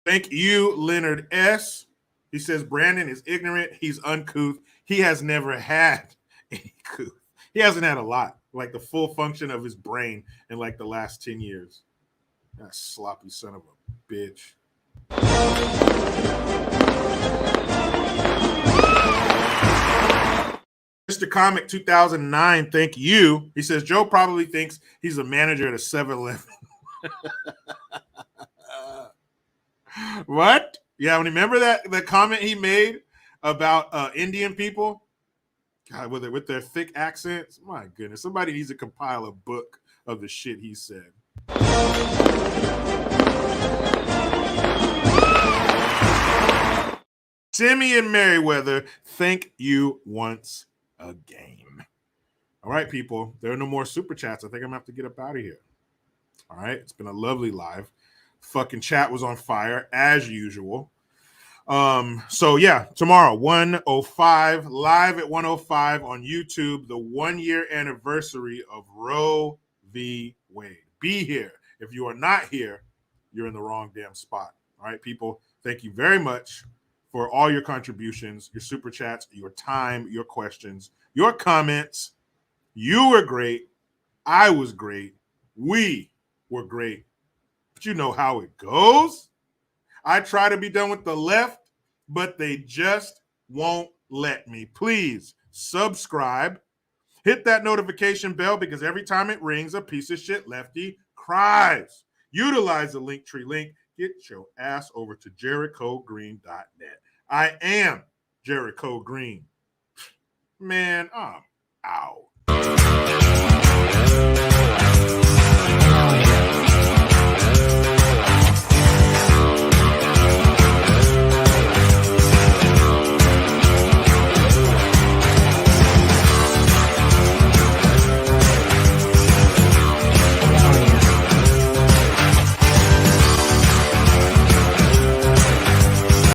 Thank you, Leonard S. He says Brandon is ignorant. He's uncouth. He has never had any couth. He hasn't had a lot, like the full function of his brain in like the last 10 years. That sloppy son of a bitch. Mr. Comic 2009, thank you. He says Joe probably thinks he's a manager at a 7-Eleven. What? Yeah, remember the comment he made about Indian people? God, with their thick accents. My goodness, somebody needs to compile a book of the shit he said. Timmy and Merriweather, thank you once again. All right, people. There are no more super chats. I think I'm gonna have to get up out of here. All right. It's been a lovely live. Fucking chat was on fire as usual. So yeah, tomorrow, 1:05, live at 1:05 on YouTube, the 1-year anniversary of Roe v. Wade. Be here. If you are not here, you're in the wrong damn spot. All right, people. Thank you very much for all your contributions, your super chats, your time, your questions, your comments. You were great. I was great. We were great. But you know how it goes. I try to be done with the left, but they just won't let me. Please subscribe. Hit that notification bell because every time it rings, a piece of shit lefty cries. Utilize the Linktree link. Get your ass over to JerichoGreen.net. I am Jericho Green. Man, I'm out.